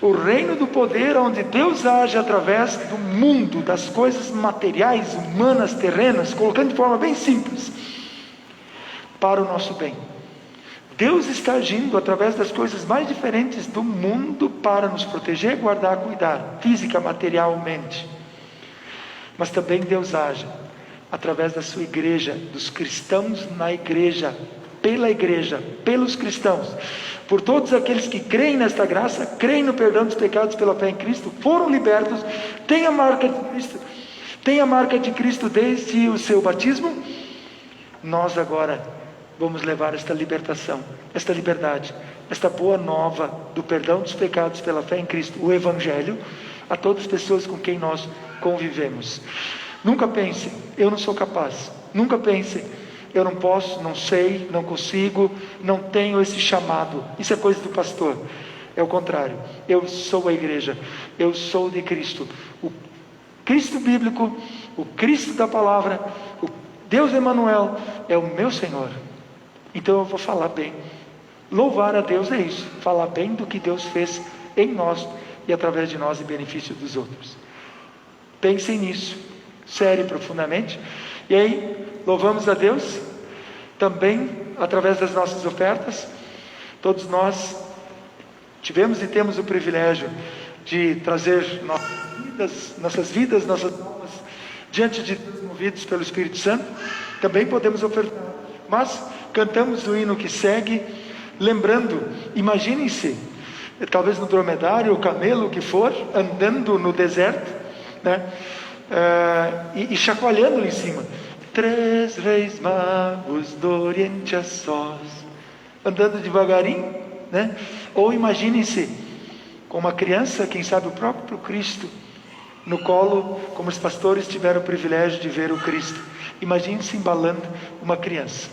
O reino do poder, onde Deus age através do mundo, das coisas materiais, humanas, terrenas, colocando de forma bem simples, para o nosso bem. Deus está agindo através das coisas mais diferentes do mundo para nos proteger, guardar, cuidar, física, materialmente. Mas também Deus age através da sua igreja, dos cristãos na igreja, pela igreja, pelos cristãos, por todos aqueles que creem nesta graça, creem no perdão dos pecados pela fé em Cristo, foram libertos, têm a marca de Cristo, têm a marca de Cristo desde o seu batismo. Nós agora vamos levar esta libertação, esta liberdade, esta boa nova do perdão dos pecados pela fé em Cristo, o Evangelho, a todas as pessoas com quem nós convivemos. Nunca pensem, eu não sou capaz. Nunca pensem, eu não posso, não sei, não consigo, não tenho esse chamado. Isso é coisa do pastor. É o contrário. Eu sou a igreja. Eu sou de Cristo. O Cristo bíblico, o Cristo da palavra, o Deus Emanuel é o meu Senhor. Então eu vou falar bem. Louvar a Deus é isso. Falar bem do que Deus fez em nós e através de nós em benefício dos outros. Pensem nisso, sério e profundamente. E aí, louvamos a Deus, também através das nossas ofertas. Todos nós tivemos e temos o privilégio de trazer nossas vidas, nossas almas diante de Deus, movidos pelo Espírito Santo. Também podemos ofertar, mas cantamos o hino que segue, lembrando, imaginem-se, talvez no dromedário, o camelo, o que for, andando no deserto, né? E chacoalhando lá em cima. 3 reis magos do Oriente a sós, andando devagarinho, né? Ou imaginem-se com uma criança, quem sabe o próprio Cristo no colo, como os pastores tiveram o privilégio de ver o Cristo. Imagine-se embalando uma criança.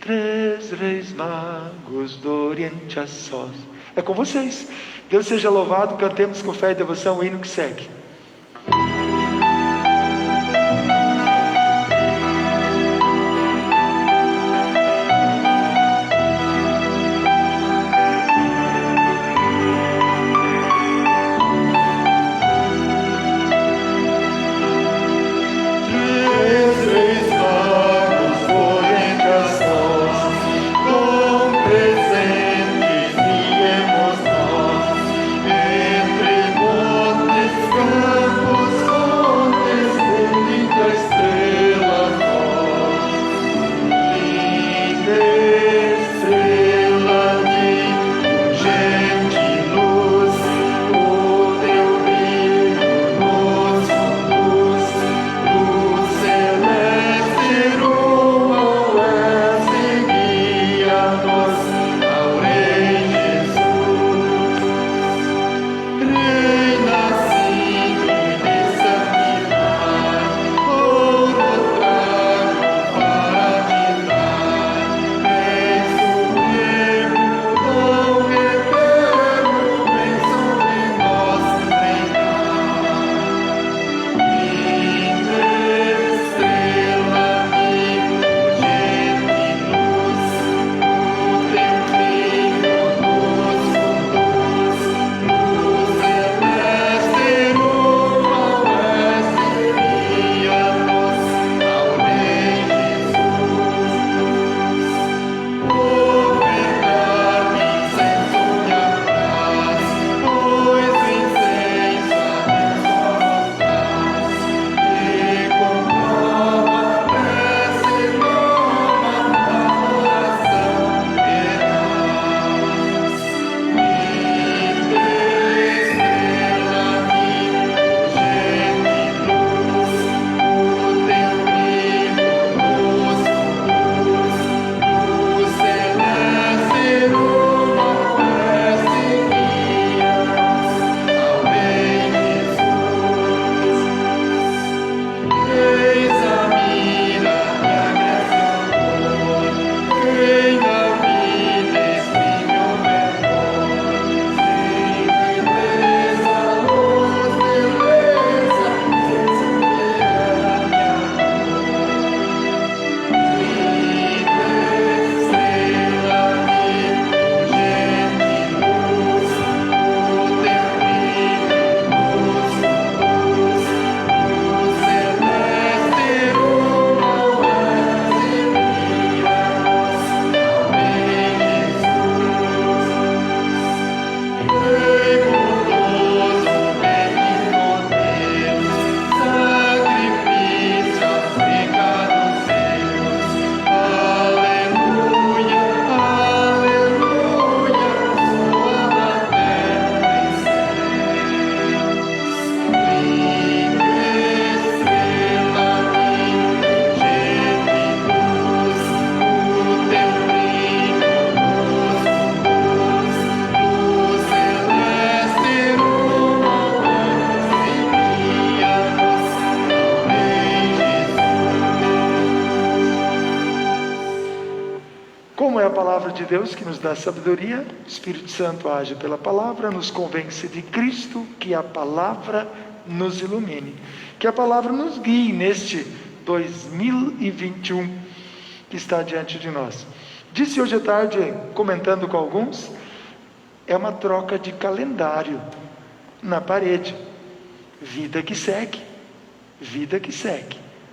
3 reis magos do Oriente a sós. É com vocês. Deus seja louvado. Cantemos com fé e devoção o hino que segue. Entre montes palavra de Deus que nos dá sabedoria, o Espírito Santo age pela palavra, nos convence de Cristo, que a palavra nos ilumine, que a palavra nos guie neste 2021 que está diante de nós. Disse hoje à tarde, comentando com alguns, é uma troca de calendário na parede. Vida que segue,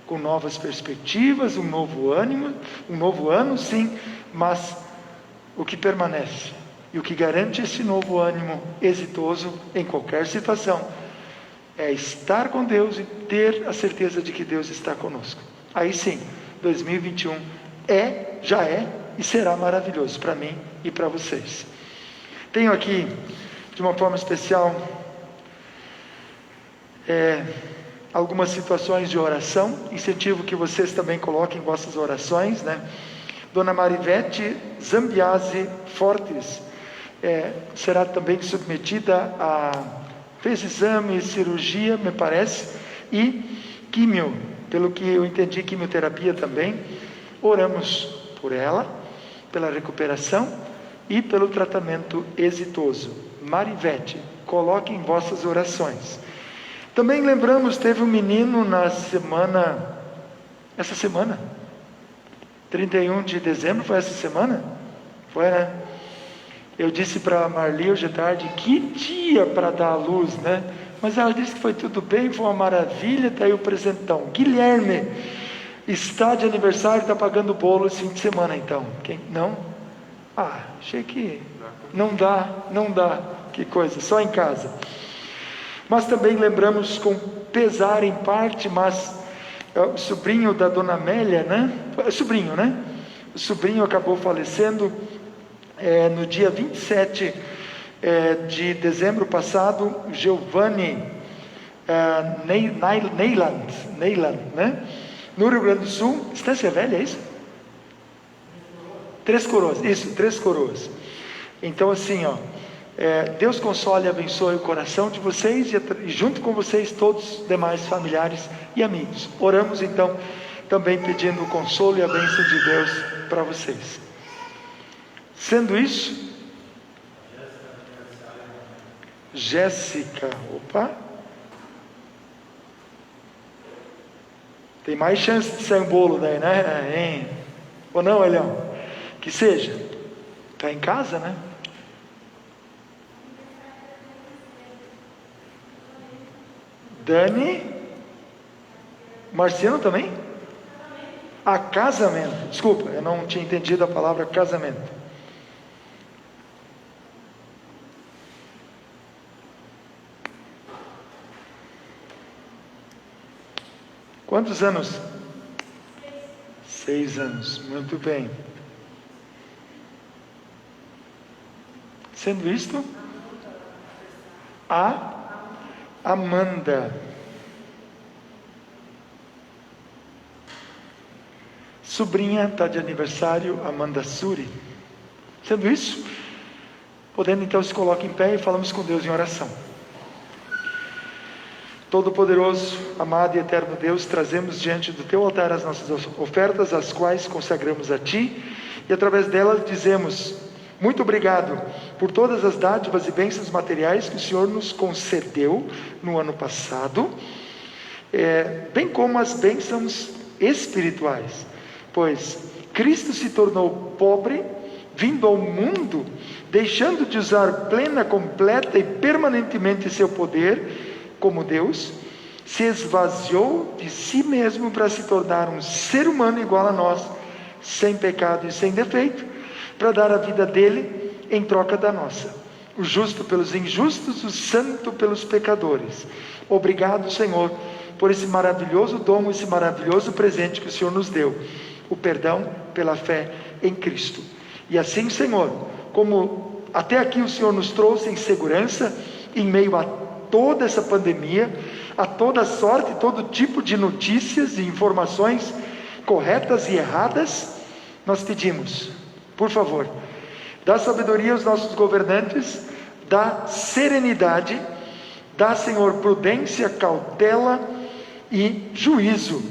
com novas perspectivas, um novo ânimo, um novo ano, sim, mas o que permanece e o que garante esse novo ânimo exitoso em qualquer situação é estar com Deus e ter a certeza de que Deus está conosco. Aí sim, 2021 já é e será maravilhoso para mim e para vocês. Tenho aqui, de uma forma especial, algumas situações de oração. Incentivo que vocês também coloquem vossas orações, né? Dona Marivete Zambiase Fortes será também submetida fez exame, cirurgia, me parece, e químio, pelo que eu entendi, quimioterapia também. Oramos por ela, pela recuperação e pelo tratamento exitoso. Marivete, coloquem vossas orações. Também lembramos, teve um menino essa semana, 31 de dezembro, foi essa semana? Foi, né? Eu disse para a Marli hoje à tarde, que dia para dar à luz, né? Mas ela disse que foi tudo bem, foi uma maravilha, está aí o presentão. Guilherme, está de aniversário, está pagando bolo esse fim de semana então. Quem? Não? Achei que não dá, que coisa, só em casa. Mas também lembramos com pesar em parte, mas o sobrinho da Dona Amélia, né? O sobrinho acabou falecendo no dia 27 de dezembro passado, Giovanni Neyland, né? No Rio Grande do Sul, Estância Velha, é isso? Três Coroas. Então assim, Deus console e abençoe o coração de vocês e junto com vocês todos os demais familiares e amigos. Oramos então também pedindo o consolo e a bênção de Deus para vocês. Sendo isso, Jéssica, tem mais chance de sair um bolo daí, né? Ou não, Elião? Que seja, está em casa, né? Dani, Marciano também? Casamento, desculpa, eu não tinha entendido a palavra casamento. Quantos anos? 6 anos, muito bem. Sendo isto, Amanda. Sobrinha está de aniversário, Amanda Suri. Sendo isso, podendo então se coloca em pé e falamos com Deus em oração. Todo-Poderoso, amado e eterno Deus, trazemos diante do Teu altar as nossas ofertas, as quais consagramos a Ti, e através delas dizemos: muito obrigado por todas as dádivas e bênçãos materiais que o Senhor nos concedeu no ano passado, bem como as bênçãos espirituais, pois Cristo se tornou pobre, vindo ao mundo, deixando de usar plena, completa e permanentemente seu poder como Deus, se esvaziou de si mesmo para se tornar um ser humano igual a nós, sem pecado e sem defeito, para dar a vida dele em troca da nossa, o justo pelos injustos, o santo pelos pecadores. Obrigado, Senhor, por esse maravilhoso dom, esse maravilhoso presente que o Senhor nos deu, o perdão pela fé em Cristo. E assim, Senhor, como até aqui o Senhor nos trouxe em segurança, em meio a toda essa pandemia, a toda sorte, todo tipo de notícias e informações corretas e erradas, nós pedimos, por favor, dá sabedoria aos nossos governantes, dá serenidade, dá, Senhor, prudência, cautela e juízo,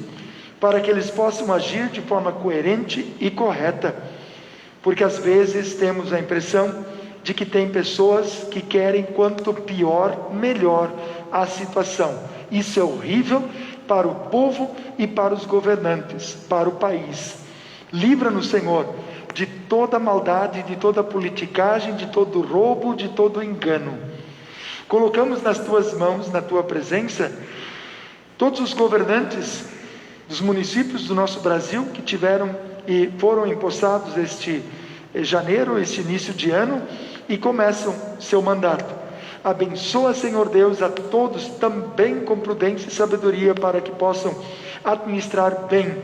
para que eles possam agir de forma coerente e correta, porque às vezes temos a impressão de que tem pessoas que querem quanto pior, melhor a situação. Isso é horrível para o povo e para os governantes, para o país. Livra-nos, Senhor, de toda maldade, de toda politicagem, de todo roubo, de todo engano. Colocamos nas tuas mãos, na tua presença, todos os governantes dos municípios do nosso Brasil que tiveram e foram empossados este janeiro, este início de ano, e começam seu mandato. Abençoa, Senhor Deus, a todos também com prudência e sabedoria, para que possam administrar bem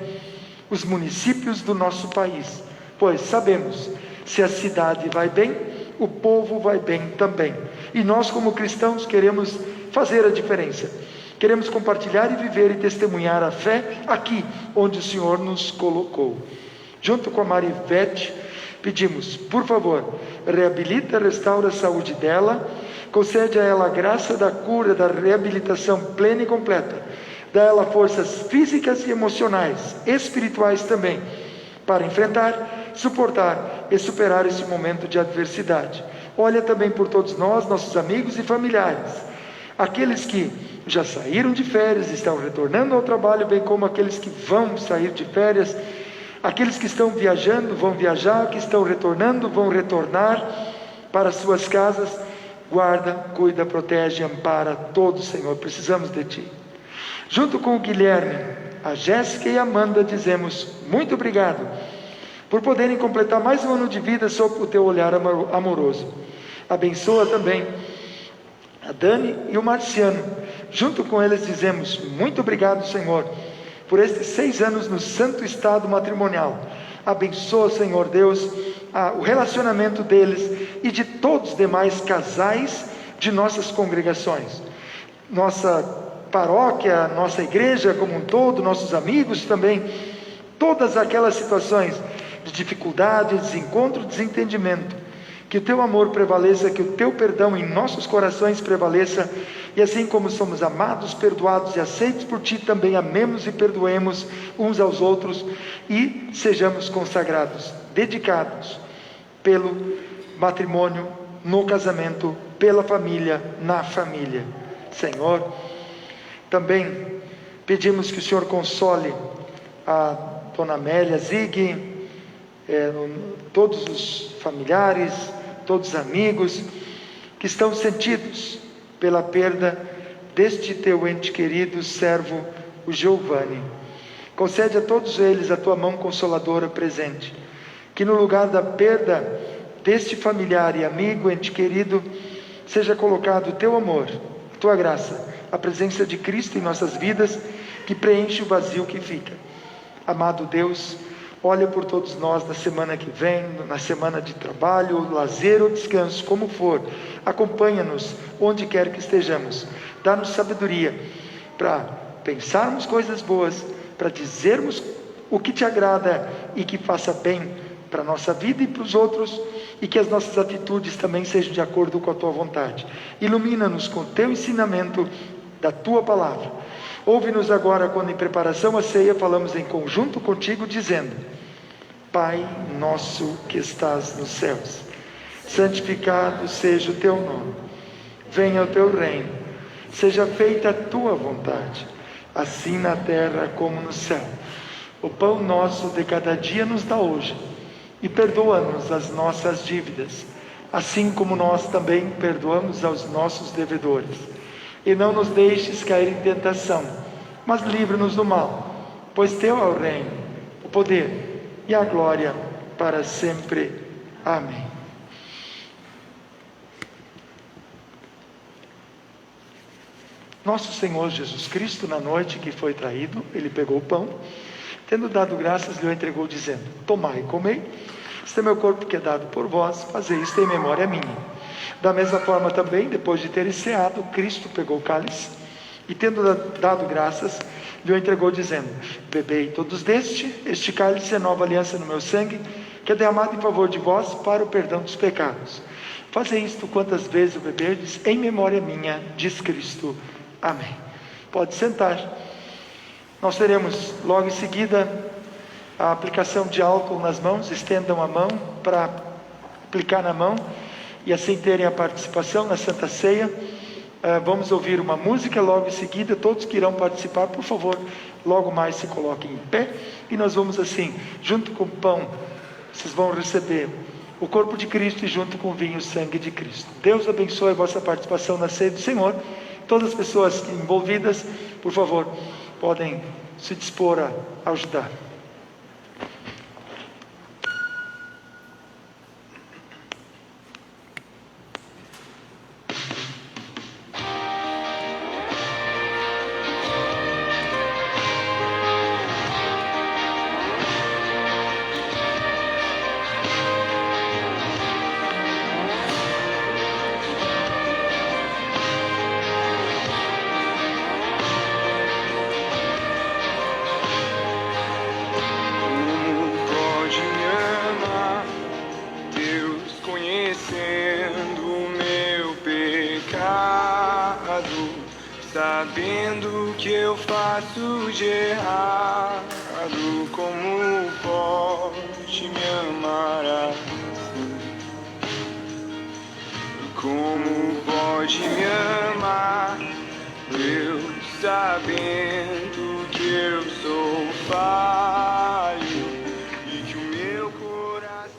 os municípios do nosso país, pois sabemos, se a cidade vai bem, o povo vai bem também, e nós como cristãos queremos fazer a diferença, queremos compartilhar e viver e testemunhar a fé aqui onde o Senhor nos colocou. Junto com a Marivete, pedimos, por favor, reabilita, restaura a saúde dela, concede a ela a graça da cura, da reabilitação plena e completa, dá a ela forças físicas e emocionais, espirituais também, para enfrentar, suportar e superar esse momento de adversidade. Olha também por todos nós, nossos amigos e familiares, aqueles que já saíram de férias, estão retornando ao trabalho, bem como aqueles que vão sair de férias, aqueles que estão viajando, vão viajar, que estão retornando, vão retornar para suas casas. Guarda, cuida, protege, ampara todos, Senhor, precisamos de Ti. Junto com o Guilherme, a Jéssica e a Amanda, dizemos muito obrigado por poderem completar mais um ano de vida sob o Teu olhar amoroso. Abençoa também a Dani e o Marciano. Junto com eles dizemos muito obrigado, Senhor, por estes 6 anos no santo estado matrimonial. Abençoa, Senhor Deus, o relacionamento deles e de todos os demais casais de nossas congregações, nossa paróquia, nossa igreja como um todo, nossos amigos também, todas aquelas situações de dificuldade, desencontro, desentendimento. Que o Teu amor prevaleça, que o Teu perdão em nossos corações prevaleça, e assim como somos amados, perdoados e aceitos por Ti, também amemos e perdoemos uns aos outros e sejamos consagrados, dedicados pelo matrimônio, no casamento, pela família, na família. Senhor, também pedimos que o Senhor console a Dona Amélia Zig, todos os familiares, todos os amigos que estão sentidos pela perda deste Teu ente querido, servo, o Giovanni. Concede a todos eles a Tua mão consoladora presente, que no lugar da perda deste familiar e amigo, ente querido, seja colocado o Teu amor, Tua graça, a presença de Cristo em nossas vidas, que preenche o vazio que fica. Amado Deus, olha por todos nós na semana que vem, na semana de trabalho, lazer ou descanso, como for. Acompanha-nos onde quer que estejamos. Dá-nos sabedoria para pensarmos coisas boas, para dizermos o que Te agrada e que faça bem para a nossa vida e para os outros, e que as nossas atitudes também sejam de acordo com a Tua vontade. Ilumina-nos com o Teu ensinamento da Tua palavra. Ouve-nos agora quando em preparação à ceia falamos em conjunto contigo dizendo: Pai nosso que estás nos céus, santificado seja o Teu nome, venha o Teu reino, seja feita a Tua vontade, assim na terra como no céu. O pão nosso de cada dia nos dá hoje, e perdoa-nos as nossas dívidas, assim como nós também perdoamos aos nossos devedores. E não nos deixes cair em tentação, mas livra-nos do mal, pois Teu é o reino, o poder e a glória para sempre. Amém. Nosso Senhor Jesus Cristo, na noite que foi traído, Ele pegou o pão, tendo dado graças, lhe o entregou, dizendo: Tomai e comei, este é meu corpo que é dado por vós, fazei isto em memória minha. Da mesma forma também, depois de ter ceado, Cristo pegou o cálice e, tendo dado graças, lhe o entregou, dizendo: Bebei todos este cálice é nova aliança no meu sangue, que é derramado em favor de vós para o perdão dos pecados. Fazei isto quantas vezes o beberdes, em memória minha, diz Cristo. Amém. Pode sentar. Nós teremos logo em seguida a aplicação de álcool nas mãos, estendam a mão para aplicar na mão e assim terem a participação na Santa Ceia. Vamos ouvir uma música logo em seguida. Todos que irão participar, por favor, logo mais se coloquem em pé e nós vamos assim, junto com o pão, vocês vão receber o corpo de Cristo e junto com o vinho, o sangue de Cristo. Deus abençoe a vossa participação na ceia do Senhor. Todas as pessoas envolvidas, por favor, podem se dispor a ajudar. Sabendo que eu faço de errado, como pode me amar assim? Como pode me amar, Deus, sabendo que eu sou falho e que o meu coração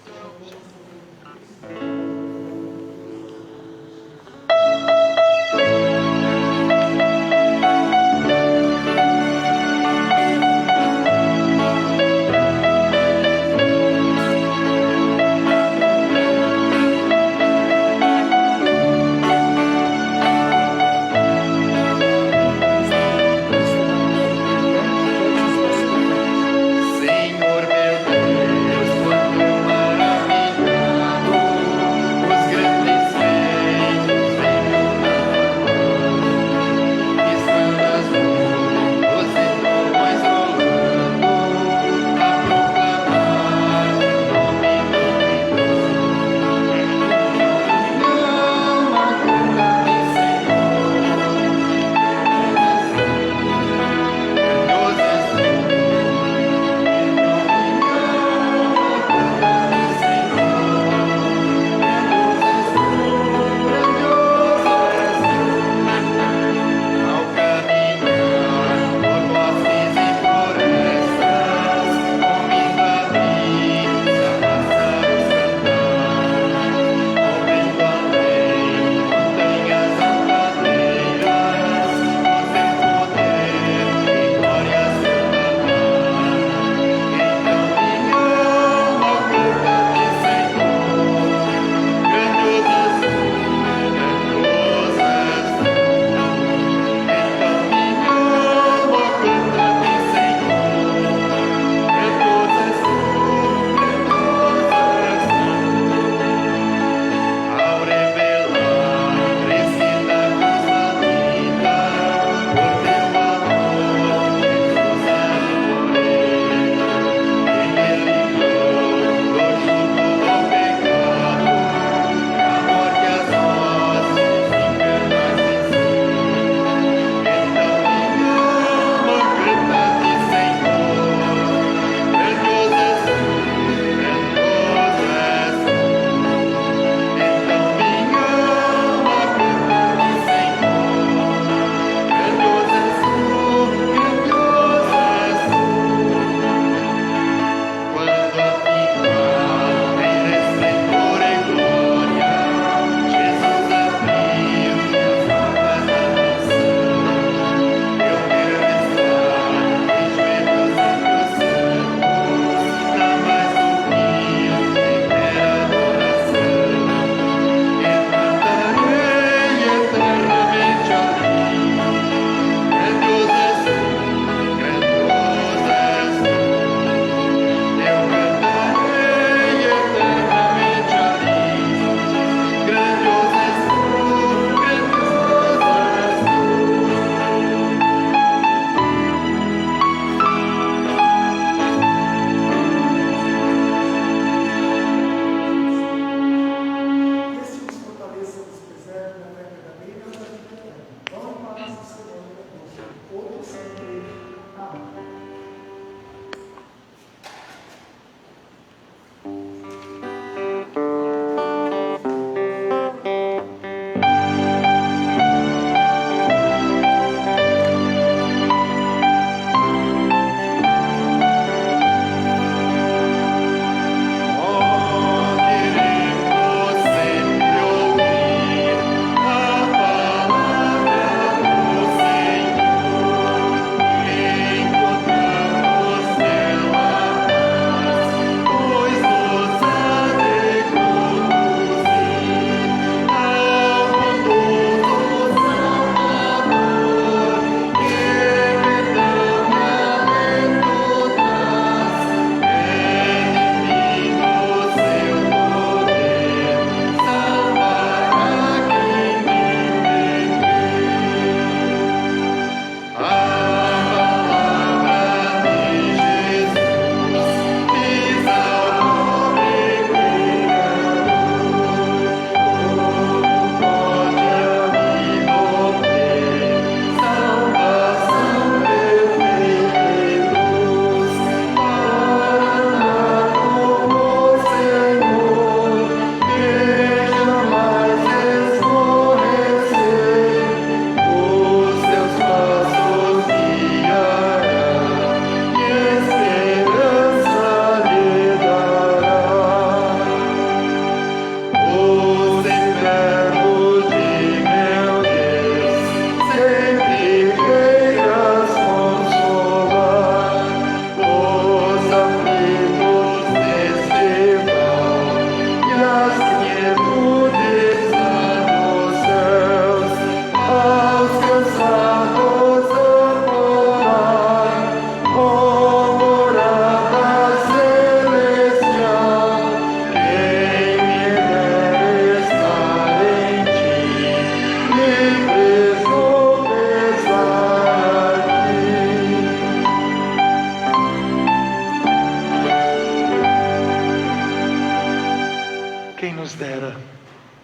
Quem nos dera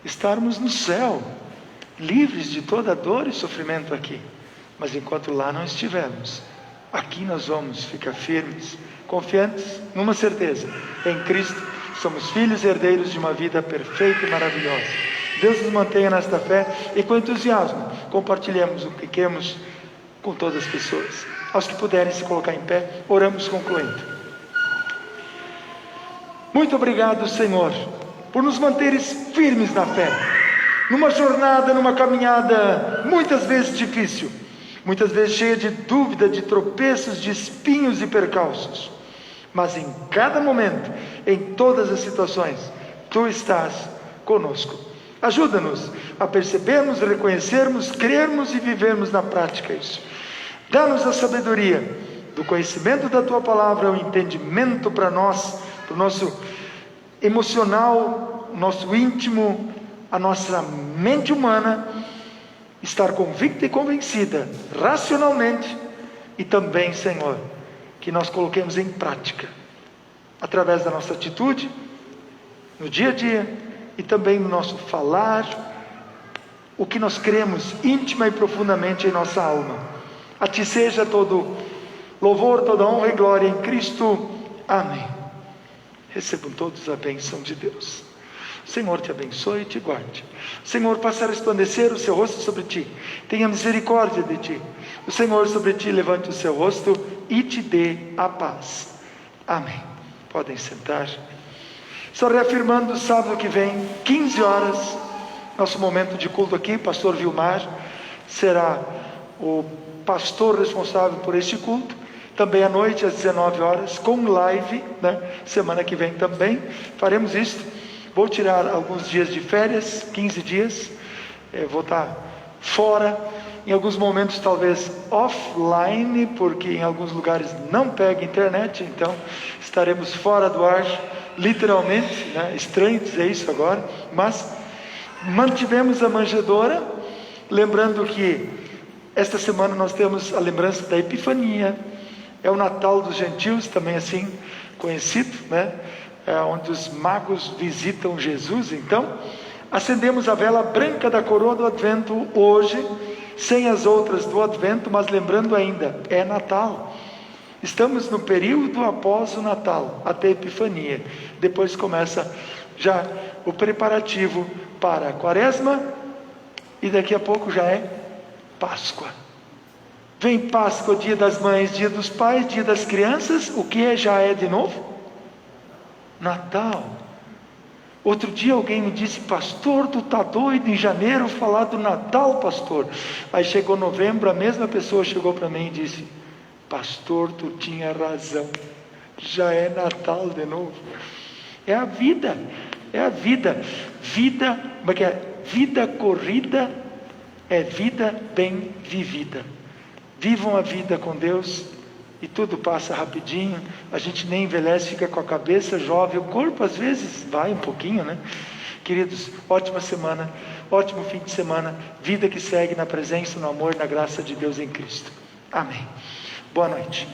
estarmos no céu, livres de toda dor e sofrimento aqui. Mas enquanto lá não estivermos, aqui nós vamos ficar firmes, confiantes, numa certeza: em Cristo somos filhos e herdeiros de uma vida perfeita e maravilhosa. Deus nos mantenha nesta fé e com entusiasmo compartilhemos o que queremos com todas as pessoas. Aos que puderem se colocar em pé, oramos concluindo. Muito obrigado, Senhor, por nos manteres firmes na fé, numa jornada, numa caminhada muitas vezes difícil, muitas vezes cheia de dúvida, de tropeços, de espinhos e percalços, mas em cada momento, em todas as situações, Tu estás conosco. Ajuda-nos a percebermos, reconhecermos, crermos e vivermos na prática isso. Dá-nos a sabedoria do conhecimento da Tua Palavra, o entendimento para nós, para o nosso emocional, nosso íntimo, a nossa mente humana, estar convicta e convencida, racionalmente, e também, Senhor, que nós coloquemos em prática, através da nossa atitude, no dia a dia, e também no nosso falar, o que nós cremos íntima e profundamente em nossa alma. A Ti seja todo louvor, toda honra e glória em Cristo. Amém. Recebam todos a bênção de Deus. O Senhor te abençoe e te guarde. O Senhor faça resplandecer o seu rosto sobre ti, tenha misericórdia de ti. O Senhor sobre ti levante o seu rosto e te dê a paz. Amém. Podem sentar. Só reafirmando, sábado que vem, 15 horas, nosso momento de culto aqui, pastor Vilmar será o pastor responsável por este culto. Também à noite, às 19 horas, com live, né? Semana que vem também faremos isso. Vou tirar alguns dias de férias, 15 dias, vou estar fora, em alguns momentos talvez offline, porque em alguns lugares não pega internet, então estaremos fora do ar, literalmente, né? Estranho dizer isso agora, mas mantivemos a manjedoura, lembrando que esta semana nós temos a lembrança da Epifania, é o Natal dos gentios, também assim conhecido, né? Onde os magos visitam Jesus. Então, acendemos a vela branca da coroa do Advento hoje, sem as outras do Advento, mas lembrando ainda, é Natal. Estamos no período após o Natal, até a Epifania. Depois começa já o preparativo para a Quaresma, e daqui a pouco já é Páscoa. Vem Páscoa, dia das mães, dia dos pais, dia das crianças. O que já é de novo? Natal. Outro dia alguém me disse: pastor, tu tá doido em janeiro falar do Natal, pastor? Aí chegou novembro, a mesma pessoa chegou para mim e disse: pastor, tu tinha razão, já é Natal de novo. É a vida, é a vida. Vida, como é que é? Vida corrida é vida bem vivida. Vivam a vida com Deus e tudo passa rapidinho. A gente nem envelhece, fica com a cabeça jovem. O corpo às vezes vai um pouquinho, né? Queridos, ótima semana, ótimo fim de semana. Vida que segue na presença, no amor e na graça de Deus em Cristo. Amém. Boa noite.